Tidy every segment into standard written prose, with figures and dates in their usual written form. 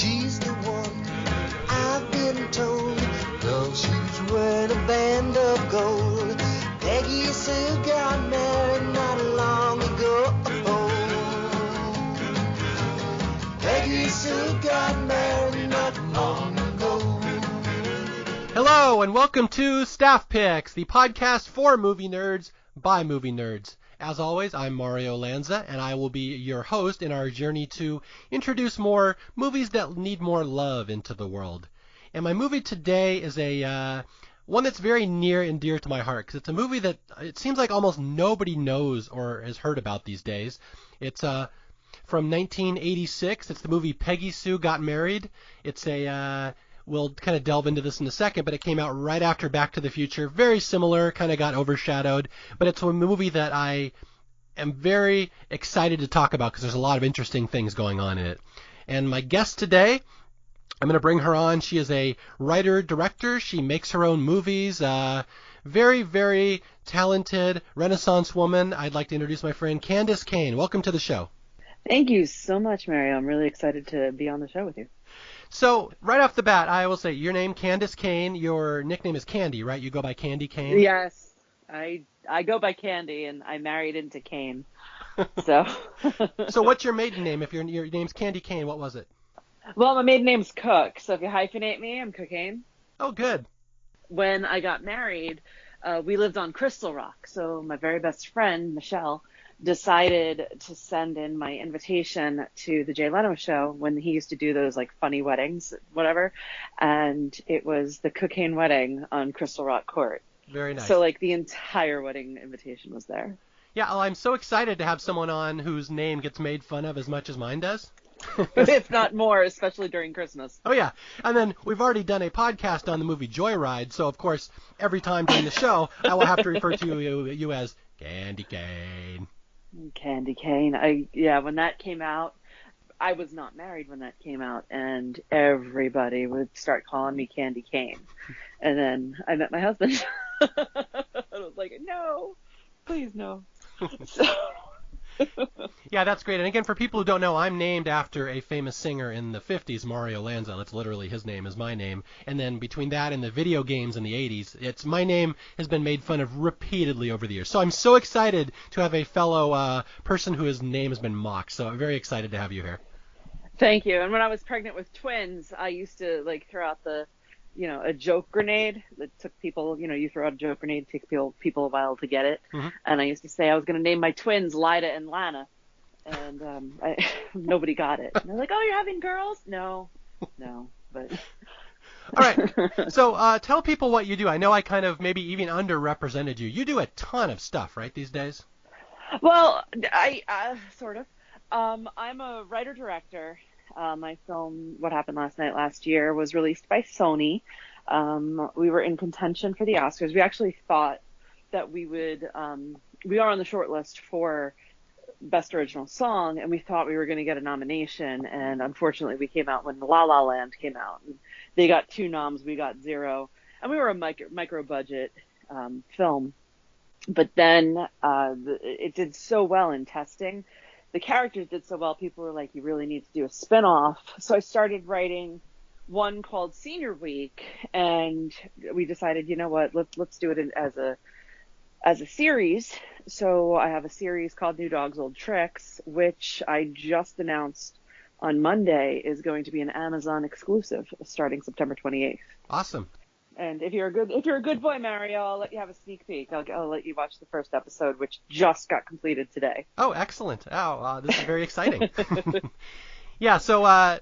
she's the one I've been told. Though she's wearing a band of gold. Peggy Sue got married not long ago. Peggy Sue got married not long ago. Hello and welcome to Staff Picks, the podcast for movie nerds by movie nerds. As always, I'm Mario Lanza, and I will be your host in our journey to introduce more movies that need more love into the world. And my movie today is one that's very near and dear to my heart, because it's a movie that it seems like almost nobody knows or has heard about these days. It's from 1986. It's the movie Peggy Sue Got Married. It's we'll kind of delve into this in a second, but it came out right after Back to the Future. Very similar, kind of got overshadowed, but it's a movie that I am very excited to talk about because there's a lot of interesting things going on in it. And my guest today, I'm going to bring her on. She is a writer-director. She makes her own movies. Very, very talented Renaissance woman. I'd like to introduce my friend Candice Cain. Welcome to the show. Thank you so much, Mario. I'm really excited to be on the show with you. So, right off the bat, I will say, your name, Candice Cain, your nickname is Candy, right? You go by Candy Cain? Yes, I go by Candy, and I married into Cain. So So what's your maiden name? If your name's Candy Cain, what was it? Well, my maiden name's Cook, so if you hyphenate me, I'm Cocaine. Oh, good. When I got married, we lived on Crystal Rock, so my very best friend, Michelle, decided to send in my invitation to the Jay Leno show when he used to do those like funny weddings, whatever. And it was the Cocaine wedding on Crystal Rock Court. Very nice. So like the entire wedding invitation was there. Yeah, well, I'm so excited to have someone on whose name gets made fun of as much as mine does. If not more, especially during Christmas. Oh, yeah. And then we've already done a podcast on the movie Joyride. So, of course, every time during the show, I will have to refer to you as Candy Cane. Candy Cane. When that came out, I was not married when that came out, and everybody would start calling me Candy Cane. And then I met my husband. I was like, no, please no. So. Yeah, that's great. And again, for people who don't know, I'm named after a famous singer in the 50s, Mario Lanza. That's literally his name is my name. And then between that and the video games in the 80s, my name has been made fun of repeatedly over the years. So I'm so excited to have a fellow person whose name has been mocked. So I'm very excited to have you here. Thank you. And when I was pregnant with twins, I used to throw out a joke grenade that took people, you throw out a joke grenade, it takes people a while to get it. Mm-hmm. And I used to say I was going to name my twins Lida and Lana. And nobody got it. And they're like, oh, you're having girls? No, but... All right. So tell people what you do. I know I kind of maybe even underrepresented you. You do a ton of stuff, right, these days? Well, I sort of. I'm a writer-director. My film, What Happened Last Night last year, was released by Sony. We were in contention for the Oscars. We actually thought that we would, we are on the short list for Best Original Song, and we thought we were going to get a nomination, and unfortunately we came out when La La Land came out. And they got 2 noms, we got 0, and we were a micro-budget film. But then it did so well in testing. The characters did so well, people were like, you really need to do a spin-off. So I started writing one called Senior Week, and we decided, you know what, let's do it as a series. So I have a series called New Dogs, Old Tricks, which I just announced on Monday is going to be an Amazon exclusive starting September 28th. Awesome. And if you're a good boy, Mario, I'll let you have a sneak peek. I'll let you watch the first episode, which just got completed today. Oh, excellent. Oh, this is very exciting. Yeah, so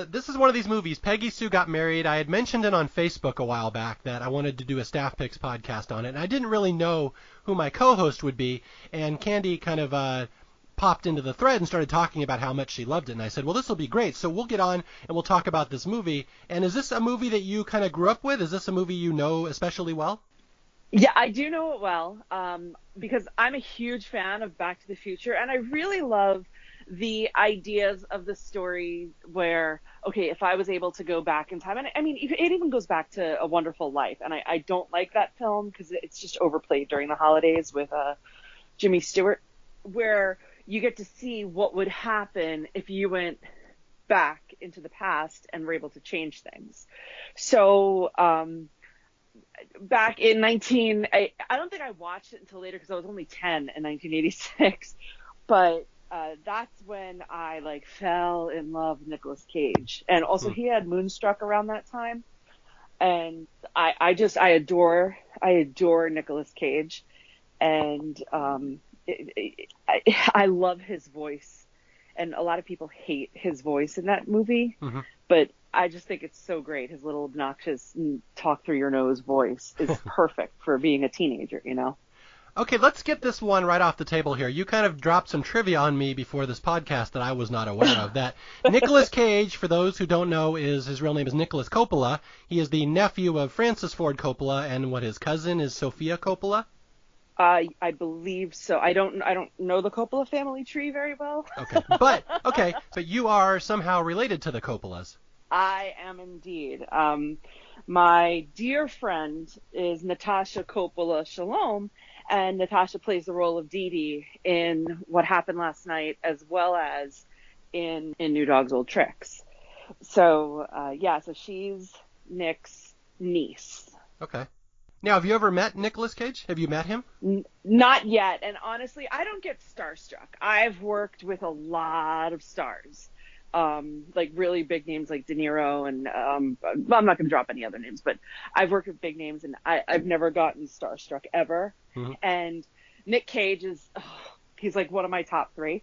this is one of these movies, Peggy Sue Got Married. I had mentioned it on Facebook a while back that I wanted to do a Staff Picks podcast on it, and I didn't really know who my co-host would be, and Candy kind of popped into the thread and started talking about how much she loved it, and I said, well, this will be great, so we'll get on and we'll talk about this movie. And is this a movie that you kind of grew up with? Is this a movie you know especially well? Yeah, I do know it well, because I'm a huge fan of Back to the Future, and I really love the ideas of the story where, okay, if I was able to go back in time, and I mean, it even goes back to A Wonderful Life, and I don't like that film because it's just overplayed during the holidays with Jimmy Stewart, where you get to see what would happen if you went back into the past and were able to change things. So back in I don't think I watched it until later because I was only 10 in 1986, but that's when I like fell in love with Nicolas Cage. And also he had Moonstruck around that time. And I adore Nicolas Cage. And I love his voice. And a lot of people hate his voice in that movie. Mm-hmm. But I just think it's so great. His little obnoxious talk through your nose voice is perfect for being a teenager, you know? Okay, let's get this one right off the table here. You kind of dropped some trivia on me before this podcast that I was not aware of. That Nicolas Cage, for those who don't know, his real name is Nicholas Coppola. He is the nephew of Francis Ford Coppola, and his cousin is Sofia Coppola? I believe so. I don't know the Coppola family tree very well. Okay, so you are somehow related to the Coppolas. I am indeed. My dear friend is Natasha Coppola Shalom, and Natasha plays the role of Dee Dee in What Happened Last Night, as well as in New Dog's Old Tricks. So, so she's Nick's niece. Okay. Now, have you ever met Nicolas Cage? Have you met him? Not yet. And honestly, I don't get starstruck. I've worked with a lot of stars. Like really big names like De Niro and I'm not going to drop any other names, but I've worked with big names and I've never gotten starstruck ever. Mm-hmm. And Nick Cage he's like one of my top 3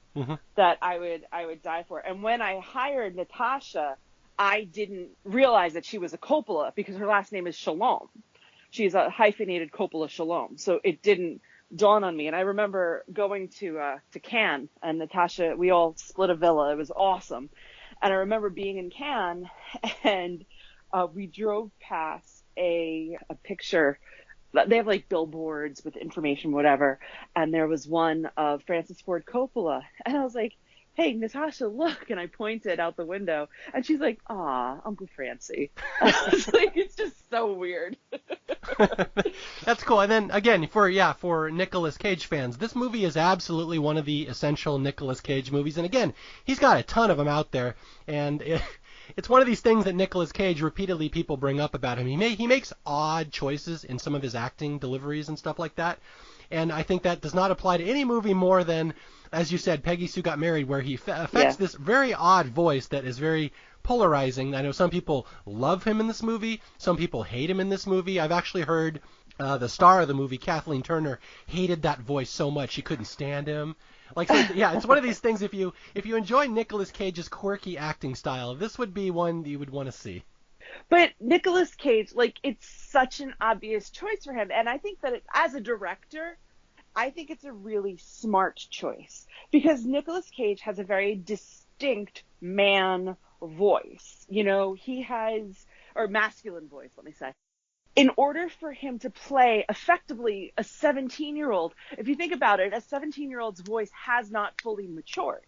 that I would die for. And when I hired Natasha, I didn't realize that she was a Coppola because her last name is Shalom. She's a hyphenated Coppola Shalom. So it didn't dawn on me. And I remember going to Cannes, and Natasha, we all split a villa. It was awesome. And I remember being in Cannes, and we drove past a picture. They have like billboards with information, whatever. And there was one of Francis Ford Coppola. And I was like, hey, Natasha, look. And I pointed out the window. And she's like, aw, Uncle Francie. I was like, it's just so weird. That's cool. And then again, for Nicolas Cage fans, this movie is absolutely one of the essential Nicolas Cage movies. And again, he's got a ton of them out there. And it's one of these things that Nicolas Cage repeatedly people bring up about him. He makes odd choices in some of his acting deliveries and stuff like that. And I think that does not apply to any movie more than, as you said, Peggy Sue Got Married, where he affects this very odd voice that is very polarizing. I know some people love him in this movie. Some people hate him in this movie. I've actually heard the star of the movie, Kathleen Turner, hated that voice so much she couldn't stand him. Like, so, yeah, it's one of these things. If you enjoy Nicolas Cage's quirky acting style, this would be one you would want to see. But Nicolas Cage, like, it's such an obvious choice for him. And I think that as a director, I think it's a really smart choice. Because Nicolas Cage has a very distinct man voice. You know, he has, or masculine voice, let me say. In order for him to play effectively a 17-year-old, if you think about it, a 17-year-old's voice has not fully matured.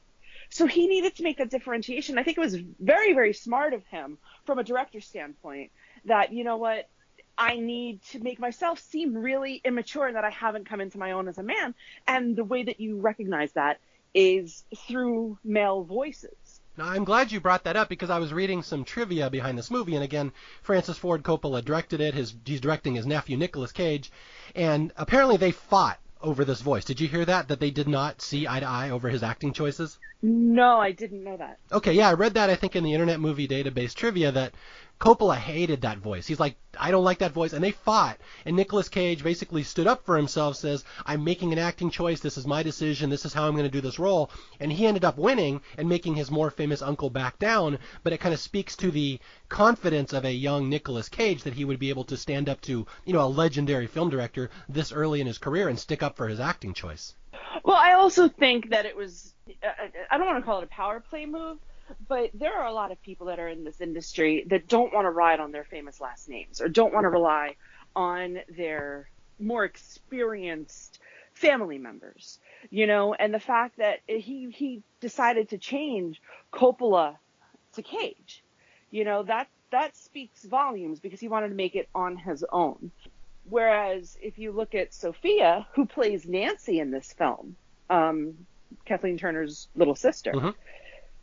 So he needed to make that differentiation. I think it was very, very smart of him from a director's standpoint that, you know what, I need to make myself seem really immature and that I haven't come into my own as a man. And the way that you recognize that is through male voices. Now, I'm glad you brought that up because I was reading some trivia behind this movie. And again, Francis Ford Coppola directed it. He's directing his nephew, Nicolas Cage. And apparently they fought over this voice. Did you hear that they did not see eye to eye over his acting choices? No, I didn't know that. Okay, yeah, I read that, I think, in the Internet Movie Database trivia that Coppola hated that voice. He's like, I don't like that voice. And they fought. And Nicolas Cage basically stood up for himself, says, I'm making an acting choice. This is my decision. This is how I'm going to do this role. And he ended up winning and making his more famous uncle back down. But it kind of speaks to the confidence of a young Nicolas Cage that he would be able to stand up to, you know, a legendary film director this early in his career and stick up for his acting choice. Well, I also think that it was, I don't want to call it a power play move, but there are a lot of people that are in this industry that don't want to ride on their famous last names or don't want to rely on their more experienced family members, you know, and the fact that he decided to change Coppola to Cage, you know, that speaks volumes because he wanted to make it on his own. Whereas if you look at Sophia, who plays Nancy in this film, Kathleen Turner's little sister,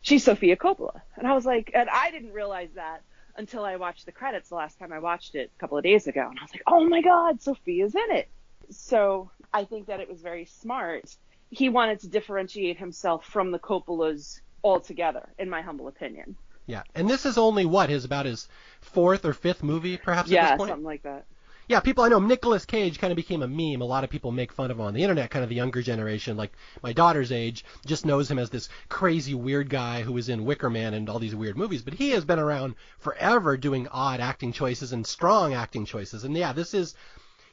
she's Sofia Coppola. And I was like, and I didn't realize that until I watched the credits the last time I watched it a couple of days ago. And I was like, oh my God, Sophia's in it. So I think that it was very smart. He wanted to differentiate himself from the Coppolas altogether, in my humble opinion. Yeah, and this is only about his fourth or fifth movie, perhaps, at this point? Yeah, something like that. Yeah, people, I know Nicolas Cage kind of became a meme. A lot of people make fun of him on the internet, kind of the younger generation, like my daughter's age, just knows him as this crazy weird guy who was in Wicker Man and all these weird movies. But he has been around forever doing odd acting choices and strong acting choices. And yeah,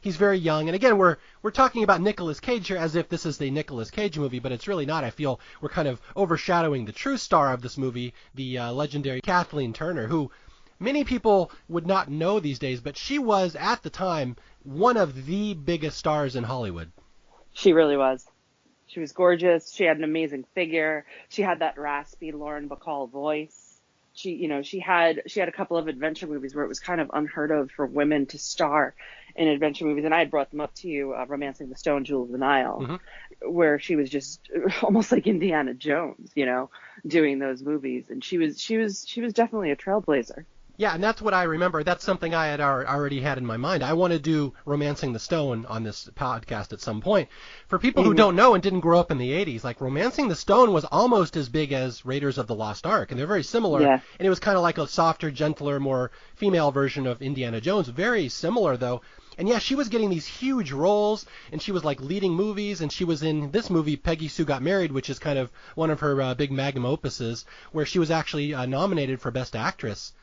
he's very young. And again, we're talking about Nicolas Cage here as if this is the Nicolas Cage movie, but it's really not. I feel we're kind of overshadowing the true star of this movie, the legendary Kathleen Turner, who many people would not know these days, but she was, at the time, one of the biggest stars in Hollywood. She really was. She was gorgeous. She had an amazing figure. She had that raspy Lauren Bacall voice. She had a couple of adventure movies where it was kind of unheard of for women to star in adventure movies, and I had brought them up to you, Romancing the Stone, Jewel of the Nile, where she was just almost like Indiana Jones, doing those movies, and she was definitely a trailblazer. Yeah, and that's what I remember. That's something I had already had in my mind. I want to do Romancing the Stone on this podcast at some point. For people who don't know and didn't grow up in the 80s, like Romancing the Stone was almost as big as Raiders of the Lost Ark, and they're very similar. Yeah. And it was kind of like a softer, gentler, more female version of Indiana Jones. Very similar, though. And yeah, she was getting these huge roles, and she was like leading movies, and she was in this movie, Peggy Sue Got Married, which is kind of one of her big magnum opuses, where she was actually nominated for Best Actress.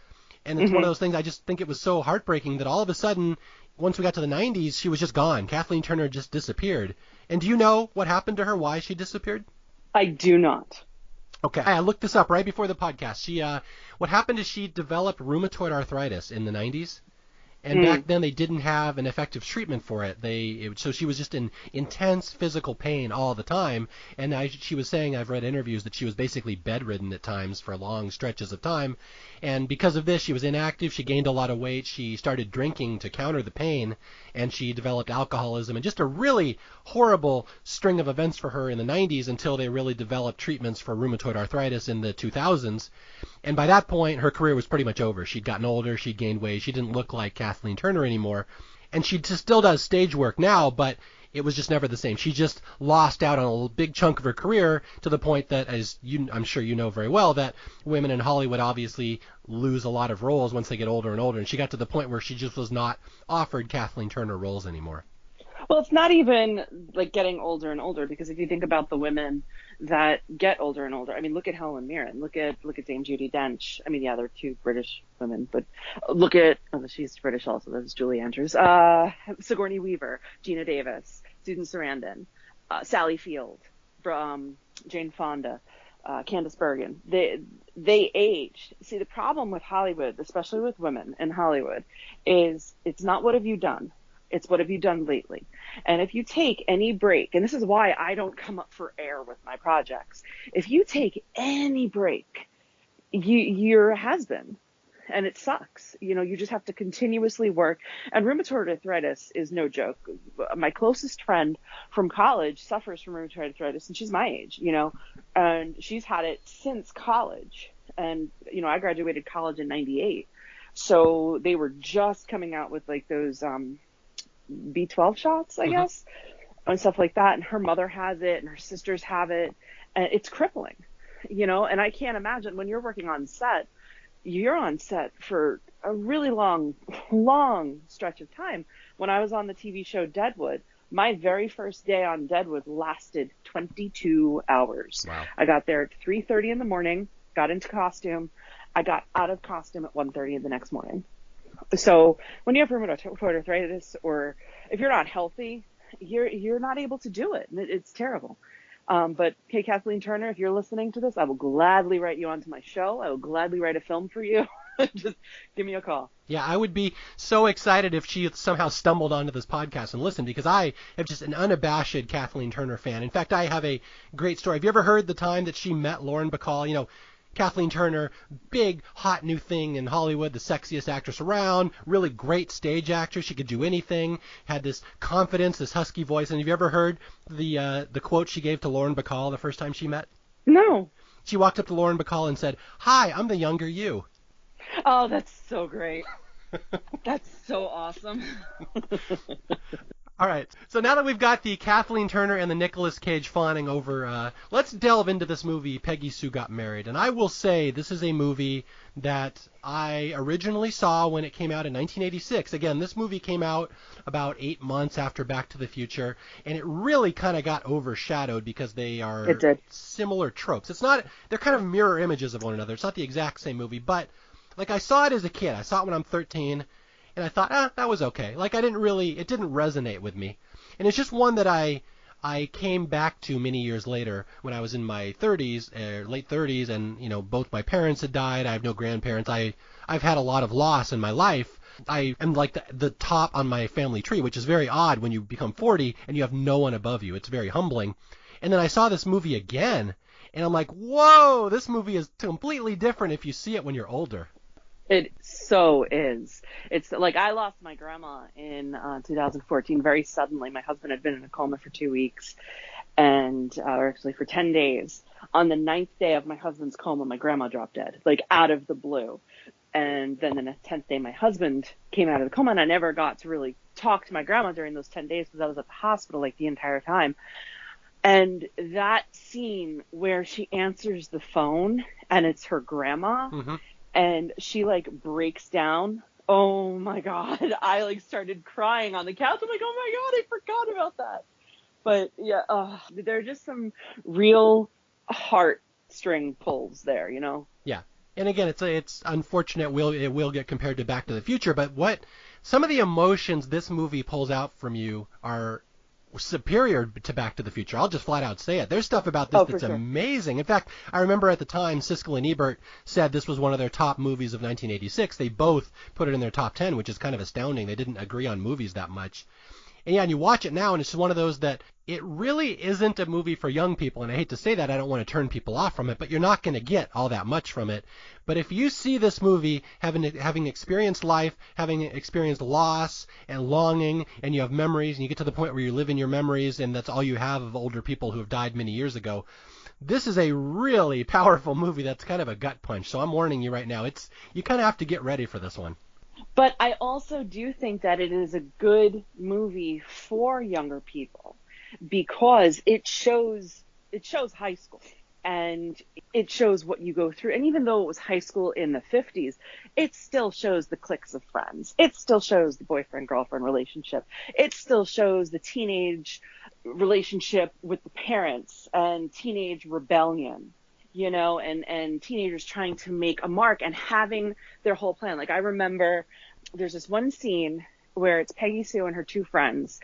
And it's one of those things, I just think it was so heartbreaking that all of a sudden, once we got to the 90s, she was just gone. Kathleen Turner just disappeared. And do you know what happened to her, why she disappeared? I do not. Okay, I looked this up right before the podcast. She, what happened is she developed rheumatoid arthritis in the 90s. And back then they didn't have an effective treatment for it. So she was just in intense physical pain all the time. And she was saying, I've read interviews, that she was basically bedridden at times for long stretches of time. And because of this, she was inactive. She gained a lot of weight. She started drinking to counter the pain. And she developed alcoholism. And just a really horrible string of events for her in the 90s until they really developed treatments for rheumatoid arthritis in the 2000s. And by that point, her career was pretty much over. She'd gotten older. She'd gained weight. She didn't look like Kathleen Turner anymore. And she still does stage work now, but it was just never the same. She just lost out on a big chunk of her career to the point that, I'm sure you know very well, that women in Hollywood obviously lose a lot of roles once they get older and older. And she got to the point where she just was not offered Kathleen Turner roles anymore. Well, it's not even like getting older and older, because if you think about the women that get older and older, I mean, look at Helen Mirren, look at Dame Judi Dench. I mean, yeah, they're two British women, but look at, she's British also, this is Julie Andrews, Sigourney Weaver, Gina Davis, Susan Sarandon, Sally Field, Jane Fonda, Candice Bergen. They aged. See, the problem with Hollywood, especially with women in Hollywood, is it's not what have you done. It's what have you done lately? And if you take any break, and this is why I don't come up for air with my projects, if you take any break, you're a has-been, and it sucks. You just have to continuously work. And rheumatoid arthritis is no joke. My closest friend from college suffers from rheumatoid arthritis, and she's my age, and she's had it since college. And, I graduated college in 98. So they were just coming out with like those, B12 shots, I guess, and stuff like that. And her mother has it and her sisters have it, and it's crippling, and I can't imagine when you're working on set, you're on set for a really long stretch of time. When I was on the TV show Deadwood, my very first day on Deadwood lasted 22 hours. Wow. I got there at 3:30 in the morning, got into costume. I got out of costume at 1:30 the next morning. So when you have rheumatoid arthritis, or if you're not healthy, you're not able to do it. It's terrible. But hey, Kathleen Turner, if you're listening to this, I will gladly write you onto my show. I will gladly write a film for you. Just give me a call. Yeah, I would be so excited if she somehow stumbled onto this podcast and listened, because I am just an unabashed Kathleen Turner fan. In fact, I have a great story. Have you ever heard the time that she met Lauren Bacall? Kathleen Turner, big, hot new thing in Hollywood, the sexiest actress around, really great stage actress. She could do anything, had this confidence, this husky voice. And have you ever heard the quote she gave to Lauren Bacall the first time she met? No. she walked up to Lauren Bacall and said, "Hi, I'm the younger you." Oh, that's so great. That's so awesome. All right, so now that we've got the Kathleen Turner and the Nicolas Cage fawning over, let's delve into this movie, Peggy Sue Got Married. And I will say this is a movie that I originally saw when it came out in 1986. Again, this movie came out about 8 months after Back to the Future, and it really kind of got overshadowed because they are similar tropes. It's not, they're kind of mirror images of one another. It's not the exact same movie, but like I saw it as a kid. I saw it when I'm 13. And I thought, that was okay. Like, it didn't resonate with me. And it's just one that I came back to many years later when I was in my 30s, late 30s, and, both my parents had died. I have no grandparents. I've had a lot of loss in my life. I am like the top on my family tree, which is very odd when you become 40 and you have no one above you. It's very humbling. And then I saw this movie again, and I'm like, whoa, this movie is completely different if you see it when you're older. It so is. It's like I lost my grandma in 2014 very suddenly. My husband had been in a coma for 2 weeks, or actually for 10 days. On the 9th day of my husband's coma, my grandma dropped dead, like out of the blue. And then the 10th day, my husband came out of the coma, and I never got to really talk to my grandma during those 10 days because I was at the hospital like the entire time. And that scene where she answers the phone and it's her grandma. Mm-hmm. And she like breaks down. Oh my God. I like started crying on the couch. I'm like, oh my God, I forgot about that. But yeah, there are just some real heartstring pulls there, Yeah. And again, it's unfortunate it will get compared to Back to the Future, but some of the emotions this movie pulls out from you are superior to Back to the Future. I'll just flat out say it. There's stuff about this that's amazing. In fact, I remember at the time Siskel and Ebert said this was one of their top movies of 1986. They both put it in their top 10, which is kind of astounding. They didn't agree on movies that much. And yeah, and you watch it now, and it's just one of those that it really isn't a movie for young people. And I hate to say that, I don't want to turn people off from it, but you're not going to get all that much from it. But if you see this movie having experienced life, having experienced loss and longing, and you have memories, and you get to the point where you live in your memories, and that's all you have of older people who have died many years ago, this is a really powerful movie that's kind of a gut punch. So I'm warning you right now. You kind of have to get ready for this one. But I also do think that it is a good movie for younger people because it shows high school and it shows what you go through. And even though it was high school in the 50s, it still shows the cliques of friends. It still shows the boyfriend-girlfriend relationship. It still shows the teenage relationship with the parents and teenage rebellion. And teenagers trying to make a mark and having their whole plan. Like I remember there's this one scene where it's Peggy Sue and her two friends,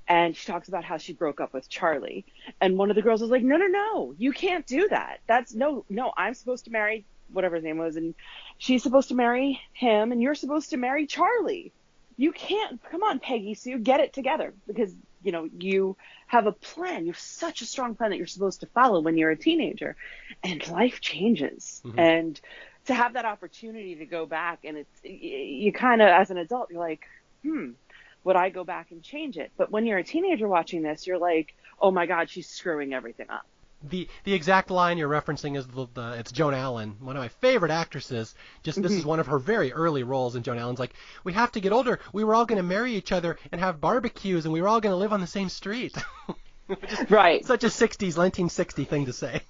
and she talks about how she broke up with Charlie. And one of the girls was like, no, you can't do that. No, I'm supposed to marry whatever his name was, and she's supposed to marry him, and you're supposed to marry Charlie. You can't, come on, Peggy Sue, get it together, because you have a plan. You have such a strong plan that you're supposed to follow when you're a teenager, and life changes. Mm-hmm. And to have that opportunity to go back, and you kind of, as an adult, you're like, would I go back and change it? But when you're a teenager watching this, you're like, oh my God, she's screwing everything up. The exact line you're referencing is it's Joan Allen, one of my favorite actresses. This is one of her very early roles, and Joan Allen's like, we have to get older. We were all going to marry each other and have barbecues, and we were all going to live on the same street. Right. Such a 1960 thing to say.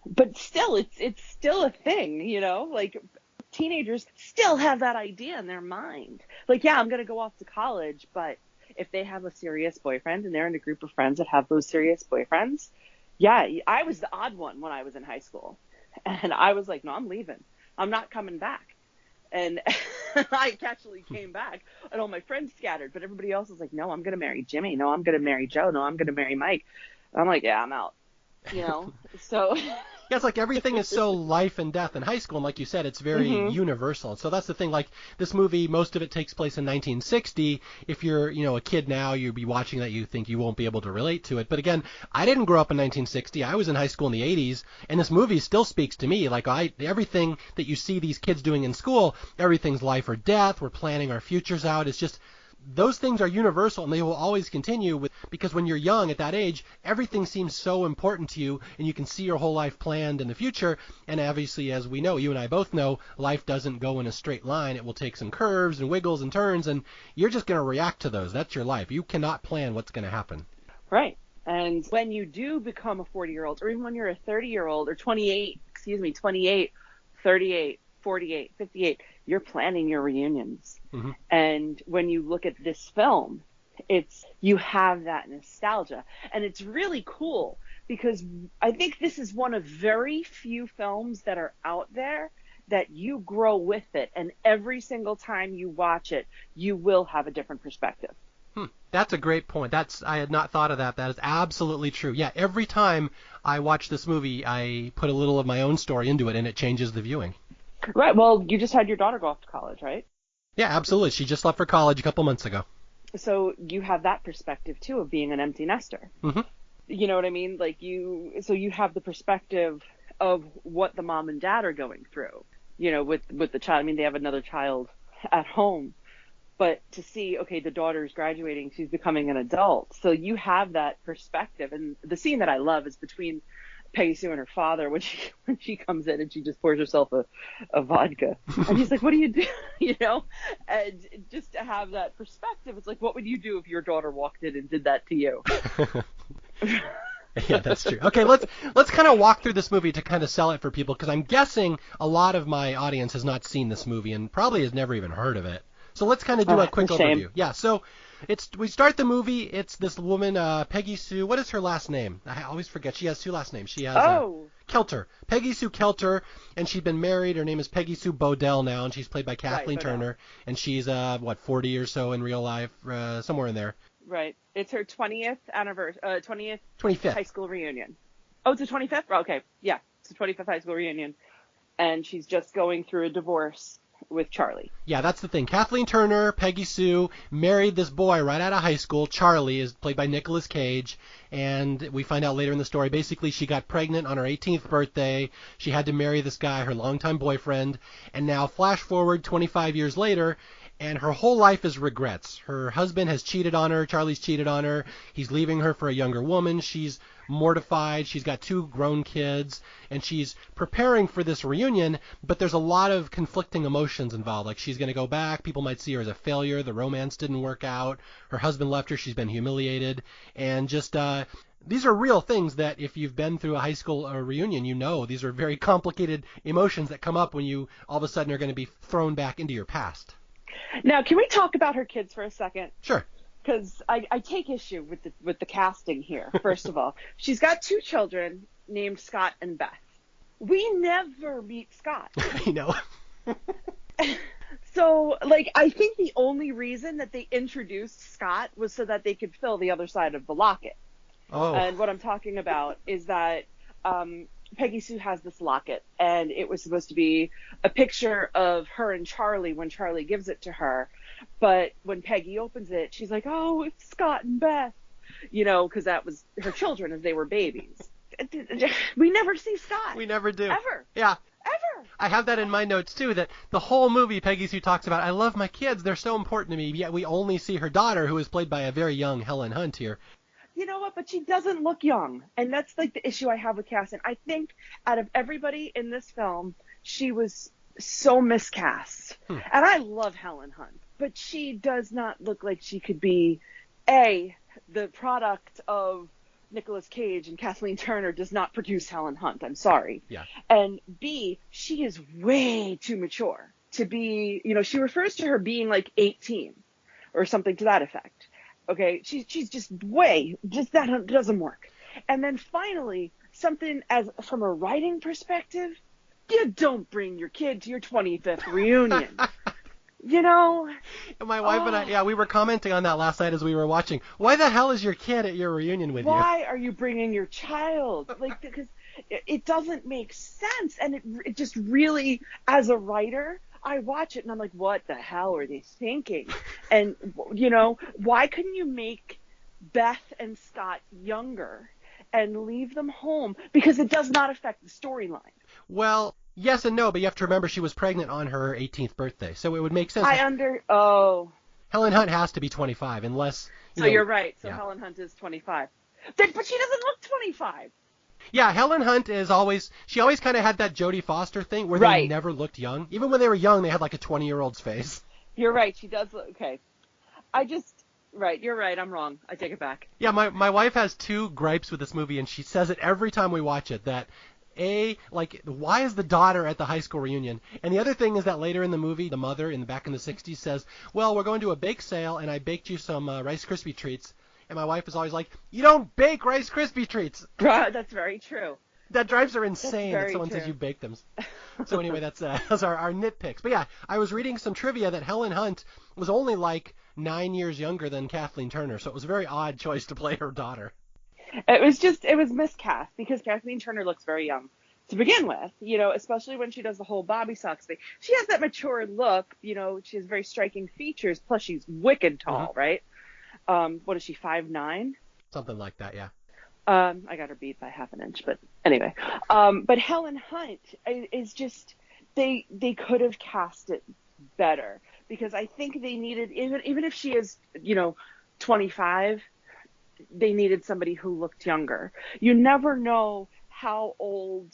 But still, it's still a thing, like teenagers still have that idea in their mind. Like, yeah, I'm going to go off to college, but if they have a serious boyfriend and they're in a group of friends that have those serious boyfriends, yeah, I was the odd one when I was in high school. And I was like, no, I'm leaving. I'm not coming back. And I actually came back, and all my friends scattered, but everybody else was like, no, I'm going to marry Jimmy. No, I'm going to marry Joe. No, I'm going to marry Mike. And I'm like, yeah, I'm out. So yeah, it's like everything is so life and death in high school, and like you said, it's very universal. So that's the thing. Like this movie, most of it takes place in 1960. If you're a kid now, you'll be watching that, you think you won't be able to relate to it. But again, I didn't grow up in 1960. I was in high school in the 80s, and this movie still speaks to me. Like everything that you see these kids doing in school, everything's life or death. We're planning our futures out. It's just those things are universal and they will always continue because when you're young at that age, everything seems so important to you and you can see your whole life planned in the future. And obviously, as we know, you and I both know, life doesn't go in a straight line. It will take some curves and wiggles and turns, and you're just going to react to those. That's your life. You cannot plan what's going to happen. Right. And when you do become a 40-year-old, or even when you're a 30-year-old or 28, 38, 48, 58, you're planning your reunions. Mm-hmm. And when you look at this film, you have that nostalgia. And it's really cool because I think this is one of very few films that are out there that you grow with it. And every single time you watch it, you will have a different perspective. That's a great point. I had not thought of that. That is absolutely true. Yeah, every time I watch this movie, I put a little of my own story into it, and it changes the viewing. Right. Well, you just had your daughter go off to college, right? Yeah, absolutely. She just left for college a couple months ago. So you have that perspective, too, of being an empty nester. Mm-hmm. You know what I mean? So you have the perspective of what the mom and dad are going through, with the child. I mean, they have another child at home. But to see, okay, the daughter's graduating, she's becoming an adult. So you have that perspective. And the scene that I love is between Peggy Sue and her father when she comes in and she just pours herself a vodka. And he's like, what do you do? And just to have that perspective, it's like, what would you do if your daughter walked in and did that to you? Yeah, that's true. Okay, let's kind of walk through this movie to kind of sell it for people, because I'm guessing a lot of my audience has not seen this movie and probably has never even heard of it. So let's kind of do a quick overview. Yeah, so we start the movie. It's this woman, Peggy Sue. What is her last name? I always forget. She has two last names. She has Kelter. Peggy Sue Kelter, and she's been married. Her name is Peggy Sue Bodell now, and she's played by Kathleen Turner. And she's 40 or so in real life, somewhere in there. Right. It's her 20th anniversary, 25th high school reunion. Oh, it's the 25th? Okay, yeah, it's the 25th high school reunion, and she's just going through a divorce with Charlie. Yeah, that's the thing. Kathleen Turner, Peggy Sue, married this boy right out of high school. Charlie is played by Nicolas Cage, and we find out later in the story, basically she got pregnant on her 18th birthday. She had to marry this guy, her longtime boyfriend, and now flash forward 25 years later, and her whole life is regrets. Her husband has cheated on her. Charlie's cheated on her. He's leaving her for a younger woman. She's mortified. She's got two grown kids, and she's preparing for this reunion, but there's a lot of conflicting emotions involved. Like, she's going to go back. People might see her as a failure. The romance didn't work out. Her husband left her. She's been humiliated. And just these are real things that if you've been through a high school reunion, these are very complicated emotions that come up when you all of a sudden are going to be thrown back into your past. Now, can we talk about her kids for a second? Sure. Because I take issue with the casting here, first of all. She's got two children named Scott and Beth. We never meet Scott. I know. So, I think the only reason that they introduced Scott was so that they could fill the other side of the locket. Oh. And what I'm talking about is that Peggy Sue has this locket, and it was supposed to be a picture of her and Charlie when Charlie gives it to her. But when Peggy opens it, she's like, oh, it's Scott and Beth, because that was her children as they were babies. We never see Scott. We never do. Ever. Yeah. Ever. I have that in my notes, too, that the whole movie Peggy Sue talks about, I love my kids, they're so important to me, yet we only see her daughter, who is played by a very young Helen Hunt here. You know what? But she doesn't look young. And that's the issue I have with casting. I think out of everybody in this film, she was so miscast. And I love Helen Hunt. But she does not look like she could be, A, the product of Nicolas Cage, and Kathleen Turner does not produce Helen Hunt. I'm sorry. Yeah. And B, she is way too mature to be, she refers to her being 18 or something to that effect. Okay, she's just that doesn't work. And then finally, something from a writing perspective, you don't bring your kid to your 25th reunion. My wife and I, we were commenting on that last night as we were watching. Why the hell is your kid at your reunion with you? Why are you bringing your child? Because it doesn't make sense. And it just really, as a writer, I watch it and I'm like, what the hell are they thinking? And, why couldn't you make Beth and Scott younger and leave them home? Because it does not affect the storyline. Well, yes and no, but you have to remember she was pregnant on her 18th birthday, so it would make sense. Helen Hunt has to be 25 unless... So you're right. So yeah. Helen Hunt is 25. But she doesn't look 25. Yeah, Helen Hunt she always kind of had that Jodie Foster thing where Right. they never looked young. Even when they were young, they had like a 20-year-old's face. You're right. She does look, okay. Right. You're right. I'm wrong. I take it back. Yeah, my wife has two gripes with this movie, and she says it every time we watch it, that why is the daughter at the high school reunion? And the other thing is that later in the movie, the mother back in the 60s says, well, we're going to a bake sale, and I baked you some Rice Krispie treats. And my wife is always like, you don't bake Rice Krispie treats. That's very true. That drives her insane that someone true. says you bake them. So anyway, that's our nitpicks. But yeah, I was reading some trivia that Helen Hunt was only like 9 years younger than Kathleen Turner, so it was a very odd choice to play her daughter. It was miscast because Kathleen Turner looks very young to begin with, especially when she does the whole Bobby Sox thing. She has that mature look, she has very striking features, plus she's wicked tall, right? What is she, 5'9"? Something like that, yeah. I got her beat by half an inch, but anyway. But Helen Hunt is just, they could have cast it better because I think they needed, even if she is, 25, they needed somebody who looked younger. You never know how old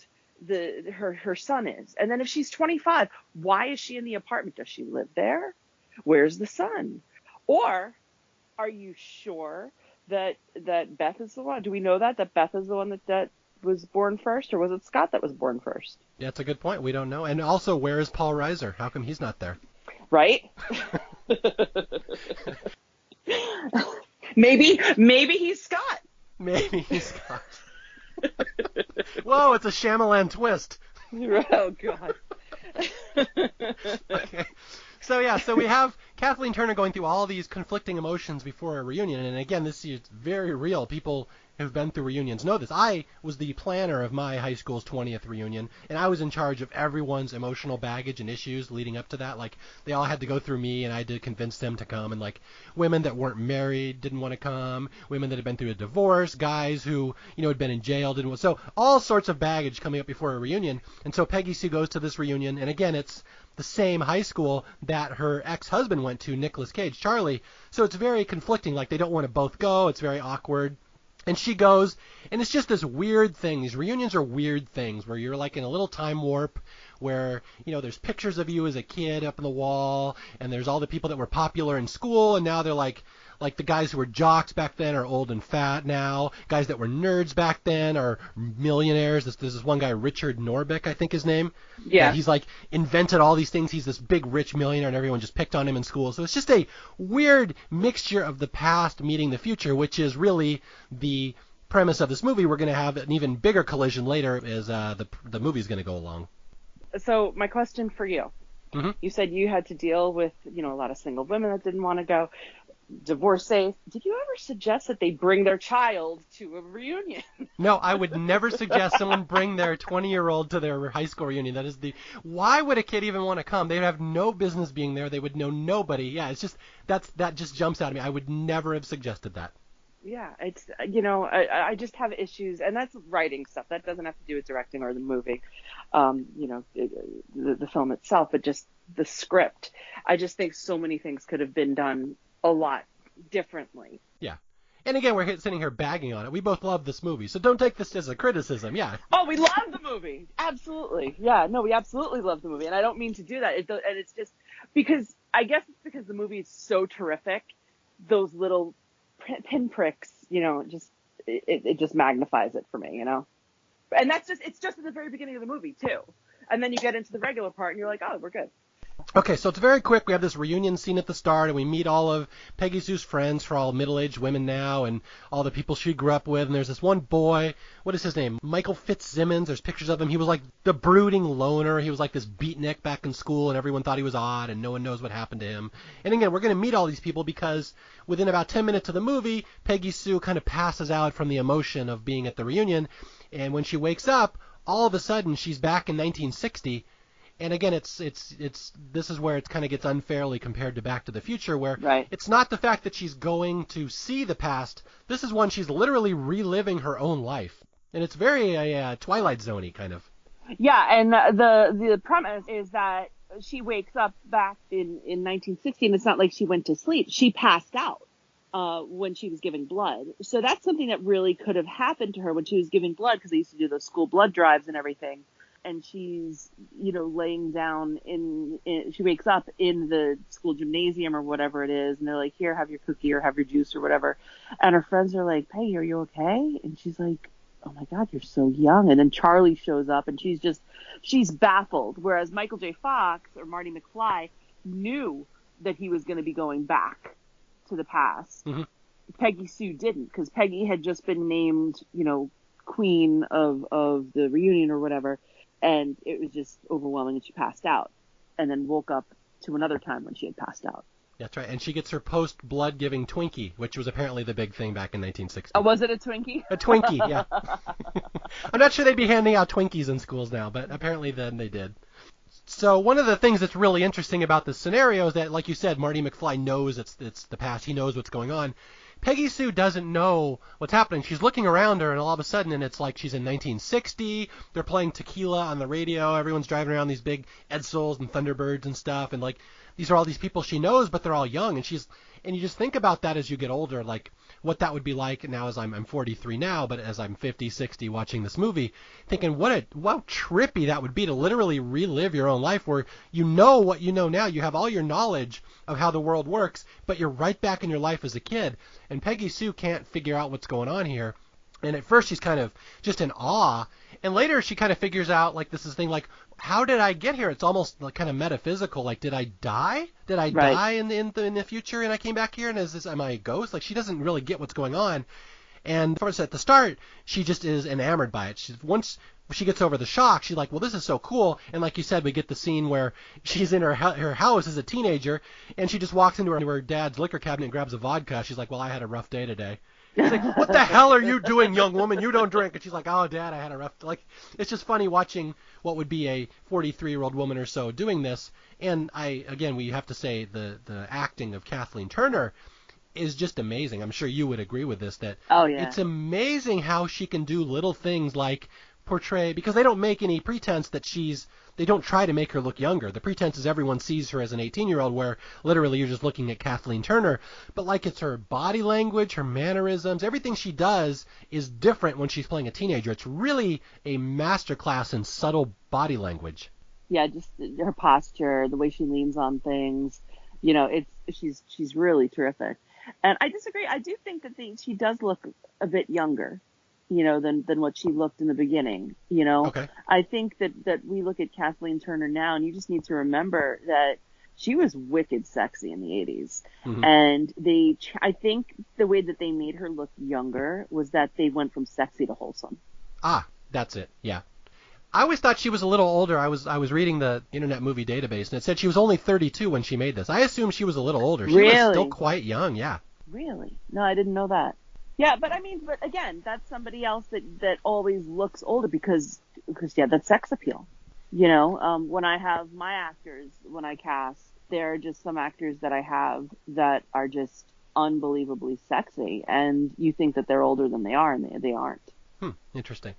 her son is. And then if she's 25, why is she in the apartment? Does she live there? Where's the son? Or are you sure that Beth is the one? Do we know that Beth is the one that was born first, or was it Scott that was born first? Yeah, that's a good point. We don't know. And also, where is Paul Reiser? How come he's not there? Right? Maybe he's Scott. Maybe he's Scott. Whoa, it's a Shyamalan twist. Oh, God. Okay. So we have Kathleen Turner going through all these conflicting emotions before a reunion. And again, this is very real. People who've been through reunions know this. I was the planner of my high school's 20th reunion, and I was in charge of everyone's emotional baggage and issues leading up to that. Like, they all had to go through me, and I had to convince them to come. And, like, women that weren't married didn't want to come, women that had been through a divorce, guys who, had been in jail didn't want. So all sorts of baggage coming up before a reunion. And so Peggy Sue goes to this reunion, and again, it's the same high school that her ex-husband went to, Nicolas Cage, Charlie. So it's very conflicting. Like, they don't want to both go. It's very awkward. And she goes, and it's just this weird thing. These reunions are weird things where you're like in a little time warp where, there's pictures of you as a kid up on the wall, and there's all the people that were popular in school, and now they're like the guys who were jocks back then are old and fat now. Guys that were nerds back then are millionaires. There's this one guy, Richard Norbeck, I think his name. Yeah. And he's like invented all these things. He's this big rich millionaire, and everyone just picked on him in school. So it's just a weird mixture of the past meeting the future, which is really the premise of this movie. We're going to have an even bigger collision later as the movie's going to go along. So my question for you. Mm-hmm. You said you had to deal with, a lot of single women that didn't want to go. Divorcees. Did you ever suggest that they bring their child to a reunion? No, I would never suggest someone bring their 20-year-old to their high school reunion. That is why would a kid even want to come? They would have no business being there. They would know nobody. Yeah, it's just, that just jumps out at me. I would never have suggested that. Yeah, it's, I just have issues, and that's writing stuff. That doesn't have to do with directing or the movie, the film itself, but just the script. I just think so many things could have been done a lot differently. Yeah. And again, we're sitting here bagging on it. We both love this movie, so don't take this as a criticism. Yeah. Oh, we love the movie. Absolutely. Yeah, no, we absolutely love the movie, and I don't mean to do that. And it's just because, I guess it's because the movie is so terrific, those little pinpricks, it just magnifies it for me, And it's just at the very beginning of the movie, too. And then you get into the regular part, and you're like, oh, we're good. Okay, so it's very quick. We have this reunion scene at the start, and we meet all of Peggy Sue's friends, who are all middle-aged women now, and all the people she grew up with. And there's this one boy, what is his name? Michael Fitzsimmons. There's pictures of him. He was like the brooding loner. He was like this beatnik back in school, and everyone thought he was odd, and no one knows what happened to him. And again, we're going to meet all these people because within about 10 minutes of the movie, Peggy Sue kind of passes out from the emotion of being at the reunion. And when she wakes up, all of a sudden, she's back in 1960. And again, this is where it kind of gets unfairly compared to Back to the Future, where It's not the fact that she's going to see the past. This is when she's literally reliving her own life, and it's very Twilight Zone-y kind of. Yeah, and the premise is that she wakes up back in 1960, and it's not like she went to sleep. She passed out when she was giving blood. So that's something that really could have happened to her when she was giving blood, because they used to do those school blood drives and everything. And she's, laying down she wakes up in the school gymnasium or whatever it is. And they're like, here, have your cookie or have your juice or whatever. And her friends are like, Peggy, are you okay? And she's like, oh my God, you're so young. And then Charlie shows up and she's baffled. Whereas Michael J. Fox or Marty McFly knew that he was going to be going back to the past. Mm-hmm. Peggy Sue didn't, because Peggy had just been named, queen of the reunion or whatever. And it was just overwhelming, and she passed out and then woke up to another time when she had passed out. That's right. And she gets her post-blood giving Twinkie, which was apparently the big thing back in 1960. Oh, was it a Twinkie? A Twinkie, yeah. I'm not sure they'd be handing out Twinkies in schools now, but apparently then they did. So one of the things that's really interesting about this scenario is that, like you said, Marty McFly knows it's the past. He knows what's going on. Peggy Sue doesn't know what's happening. She's looking around her, and all of a sudden, and it's like she's in 1960. They're playing Tequila on the radio. Everyone's driving around these big Edsels and Thunderbirds and stuff, and like these are all these people she knows, but they're all young. And you just think about that as you get older, like what that would be like now. As I'm 43 now, but as I'm 50, 60 watching this movie, thinking what trippy that would be to literally relive your own life, where you know what you know now. You have all your knowledge of how the world works, but you're right back in your life as a kid. And Peggy Sue can't figure out what's going on here. And at first she's kind of just in awe. And later she kind of figures out, like, this is thing, like, how did I get here? It's almost like kind of metaphysical. Like, did I die? Did I die in the future and I came back here? And am I a ghost? Like, she doesn't really get what's going on. And of course, at the start, she just is enamored by it. Once she gets over the shock, she's like, well, this is so cool. And like you said, we get the scene where she's in her house as a teenager, and she just walks into her dad's liquor cabinet and grabs a vodka. She's like, well, I had a rough day today. He's like, what the hell are you doing, young woman? You don't drink. And she's like, oh, Dad, I had a rough day. Like, it's just funny watching what would be a 43-year-old woman or so doing this. And we have to say the acting of Kathleen Turner is just amazing. I'm sure you would agree with this, that it's amazing how she can do little things like portray, because they don't make any pretense that they don't try to make her look younger. The pretense is everyone sees her as an 18-year-old, where literally you're just looking at Kathleen Turner. But like, it's her body language, her mannerisms, everything she does is different when she's playing a teenager. It's really a masterclass in subtle body language. Yeah, just her posture, the way she leans on things, she's really terrific. And I disagree. I do think that she does look a bit younger, than what she looked in the beginning, Okay. I think that we look at Kathleen Turner now, and you just need to remember that she was wicked sexy in the 80s. Mm-hmm. And I think the way that they made her look younger was that they went from sexy to wholesome. Ah, that's it. Yeah. I always thought she was a little older. I was reading the Internet Movie Database, and it said she was only 32 when she made this. I assumed she was a little older. She was still quite young, yeah. Really? No, I didn't know that. Yeah, but again, that's somebody else that always looks older because that's sex appeal. When I have my actors, when I cast, there are just some actors that I have that are just unbelievably sexy, and you think that they're older than they are, and they aren't. Interesting.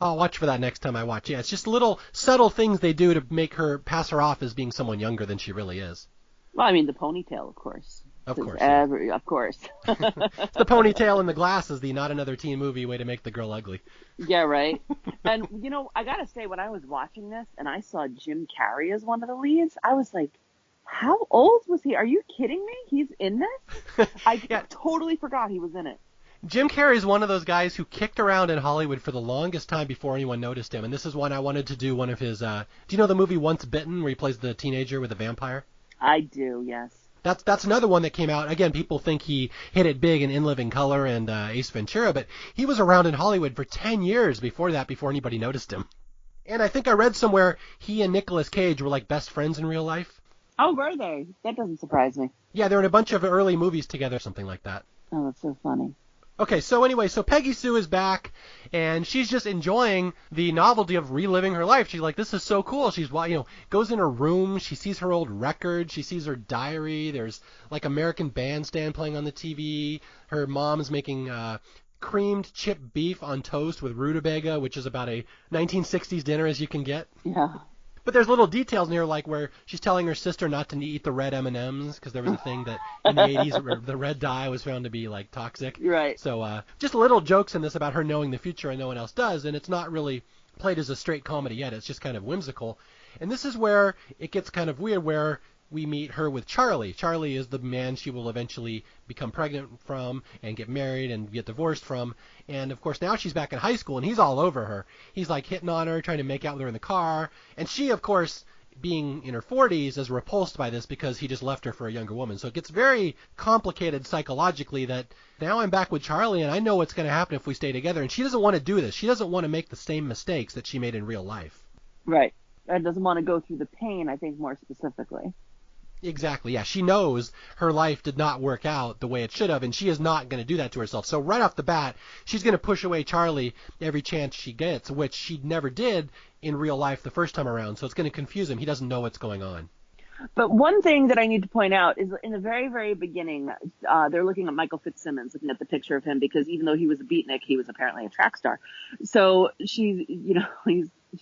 I'll watch for that next time I watch. Yeah, it's just little subtle things they do to make her pass her off as being someone younger than she really is. Well, I mean, the ponytail, of course. Of course. Of course. It's the ponytail and the glasses, the not another teen movie way to make the girl ugly. Yeah, right. And, I got to say, when I was watching this and I saw Jim Carrey as one of the leads, I was like, how old was he? Are you kidding me? He's in this? I totally forgot he was in it. Jim Carrey is one of those guys who kicked around in Hollywood for the longest time before anyone noticed him. And this is one I wanted to do one of his... do you know the movie Once Bitten, where he plays the teenager with the vampire? I do, yes. That's another one that came out. Again, people think he hit it big in Living Color and Ace Ventura, but he was around in Hollywood for 10 years before anybody noticed him. And I think I read somewhere he and Nicolas Cage were like best friends in real life. Oh, were they? That doesn't surprise me. Yeah, they're in a bunch of early movies together, something like that. Oh, that's so funny. Okay, so anyway, Peggy Sue is back, and she's just enjoying the novelty of reliving her life. She's like, this is so cool. She's, goes in her room, she sees her old records, she sees her diary. There's like American Bandstand playing on the TV. Her mom's making creamed chipped beef on toast with rutabaga, which is about a 1960s dinner as you can get. Yeah. But there's little details in here, like where she's telling her sister not to eat the red M&Ms because there was a thing that in the 80s where the red dye was found to be like toxic. Right. So just little jokes in this about her knowing the future and no one else does, and it's not really played as a straight comedy yet. It's just kind of whimsical. And this is where it gets kind of weird, where we meet her with Charlie. Charlie is the man she will eventually become pregnant from and get married and get divorced from. And, of course, now she's back in high school, and he's all over her. He's, like, hitting on her, trying to make out with her in the car. And she, of course, being in her 40s, is repulsed by this because he just left her for a younger woman. So it gets very complicated psychologically that now I'm back with Charlie, and I know what's going to happen if we stay together. And she doesn't want to do this. She doesn't want to make the same mistakes that she made in real life. Right. And doesn't want to go through the pain, I think, more specifically. Exactly, yeah. She knows her life did not work out the way it should have, and she is not going to do that to herself. So right off the bat, she's going to push away Charlie every chance she gets, which she never did in real life the first time around. So it's going to confuse him. He doesn't know what's going on. But one thing that I need to point out is in the very, very beginning, they're looking at Michael Fitzsimmons, looking at the picture of him, because even though he was a beatnik, he was apparently a track star. So she's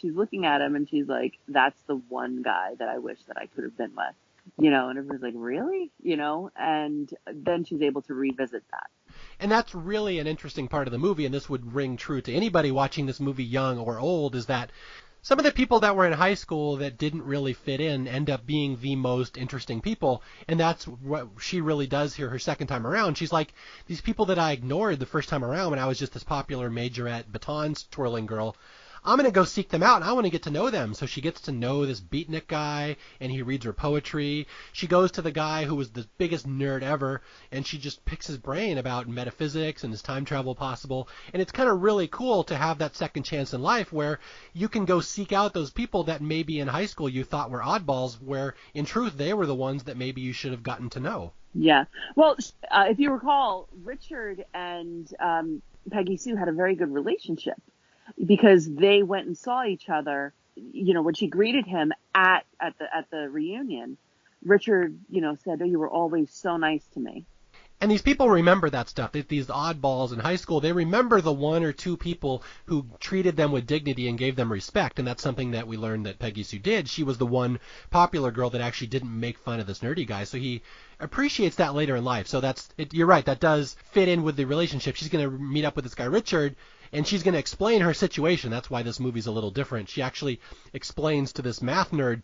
looking at him and she's like, that's the one guy that I wish that I could have been with. And everyone's like, really? And then she's able to revisit that. And that's really an interesting part of the movie, and this would ring true to anybody watching this movie young or old, is that some of the people that were in high school that didn't really fit in end up being the most interesting people, and that's what she really does here her second time around. She's like, these people that I ignored the first time around when I was just this popular majorette batons twirling girl, I'm going to go seek them out, and I want to get to know them. So she gets to know this beatnik guy, and he reads her poetry. She goes to the guy who was the biggest nerd ever, and she just picks his brain about metaphysics and is time travel possible. And it's kind of really cool to have that second chance in life where you can go seek out those people that maybe in high school you thought were oddballs, where in truth they were the ones that maybe you should have gotten to know. Yeah. Well, if you recall, Richard and Peggy Sue had a very good relationship, because they went and saw each other, when she greeted him at the reunion. Richard, said, "Oh, you were always so nice to me." And these people remember that stuff. These oddballs in high school, they remember the one or two people who treated them with dignity and gave them respect, and that's something that we learned that Peggy Sue did. She was the one popular girl that actually didn't make fun of this nerdy guy, so he appreciates that later in life. So you're right, that does fit in with the relationship. She's going to meet up with this guy Richard, and she's going to explain her situation. That's why this movie's a little different. She actually explains to this math nerd,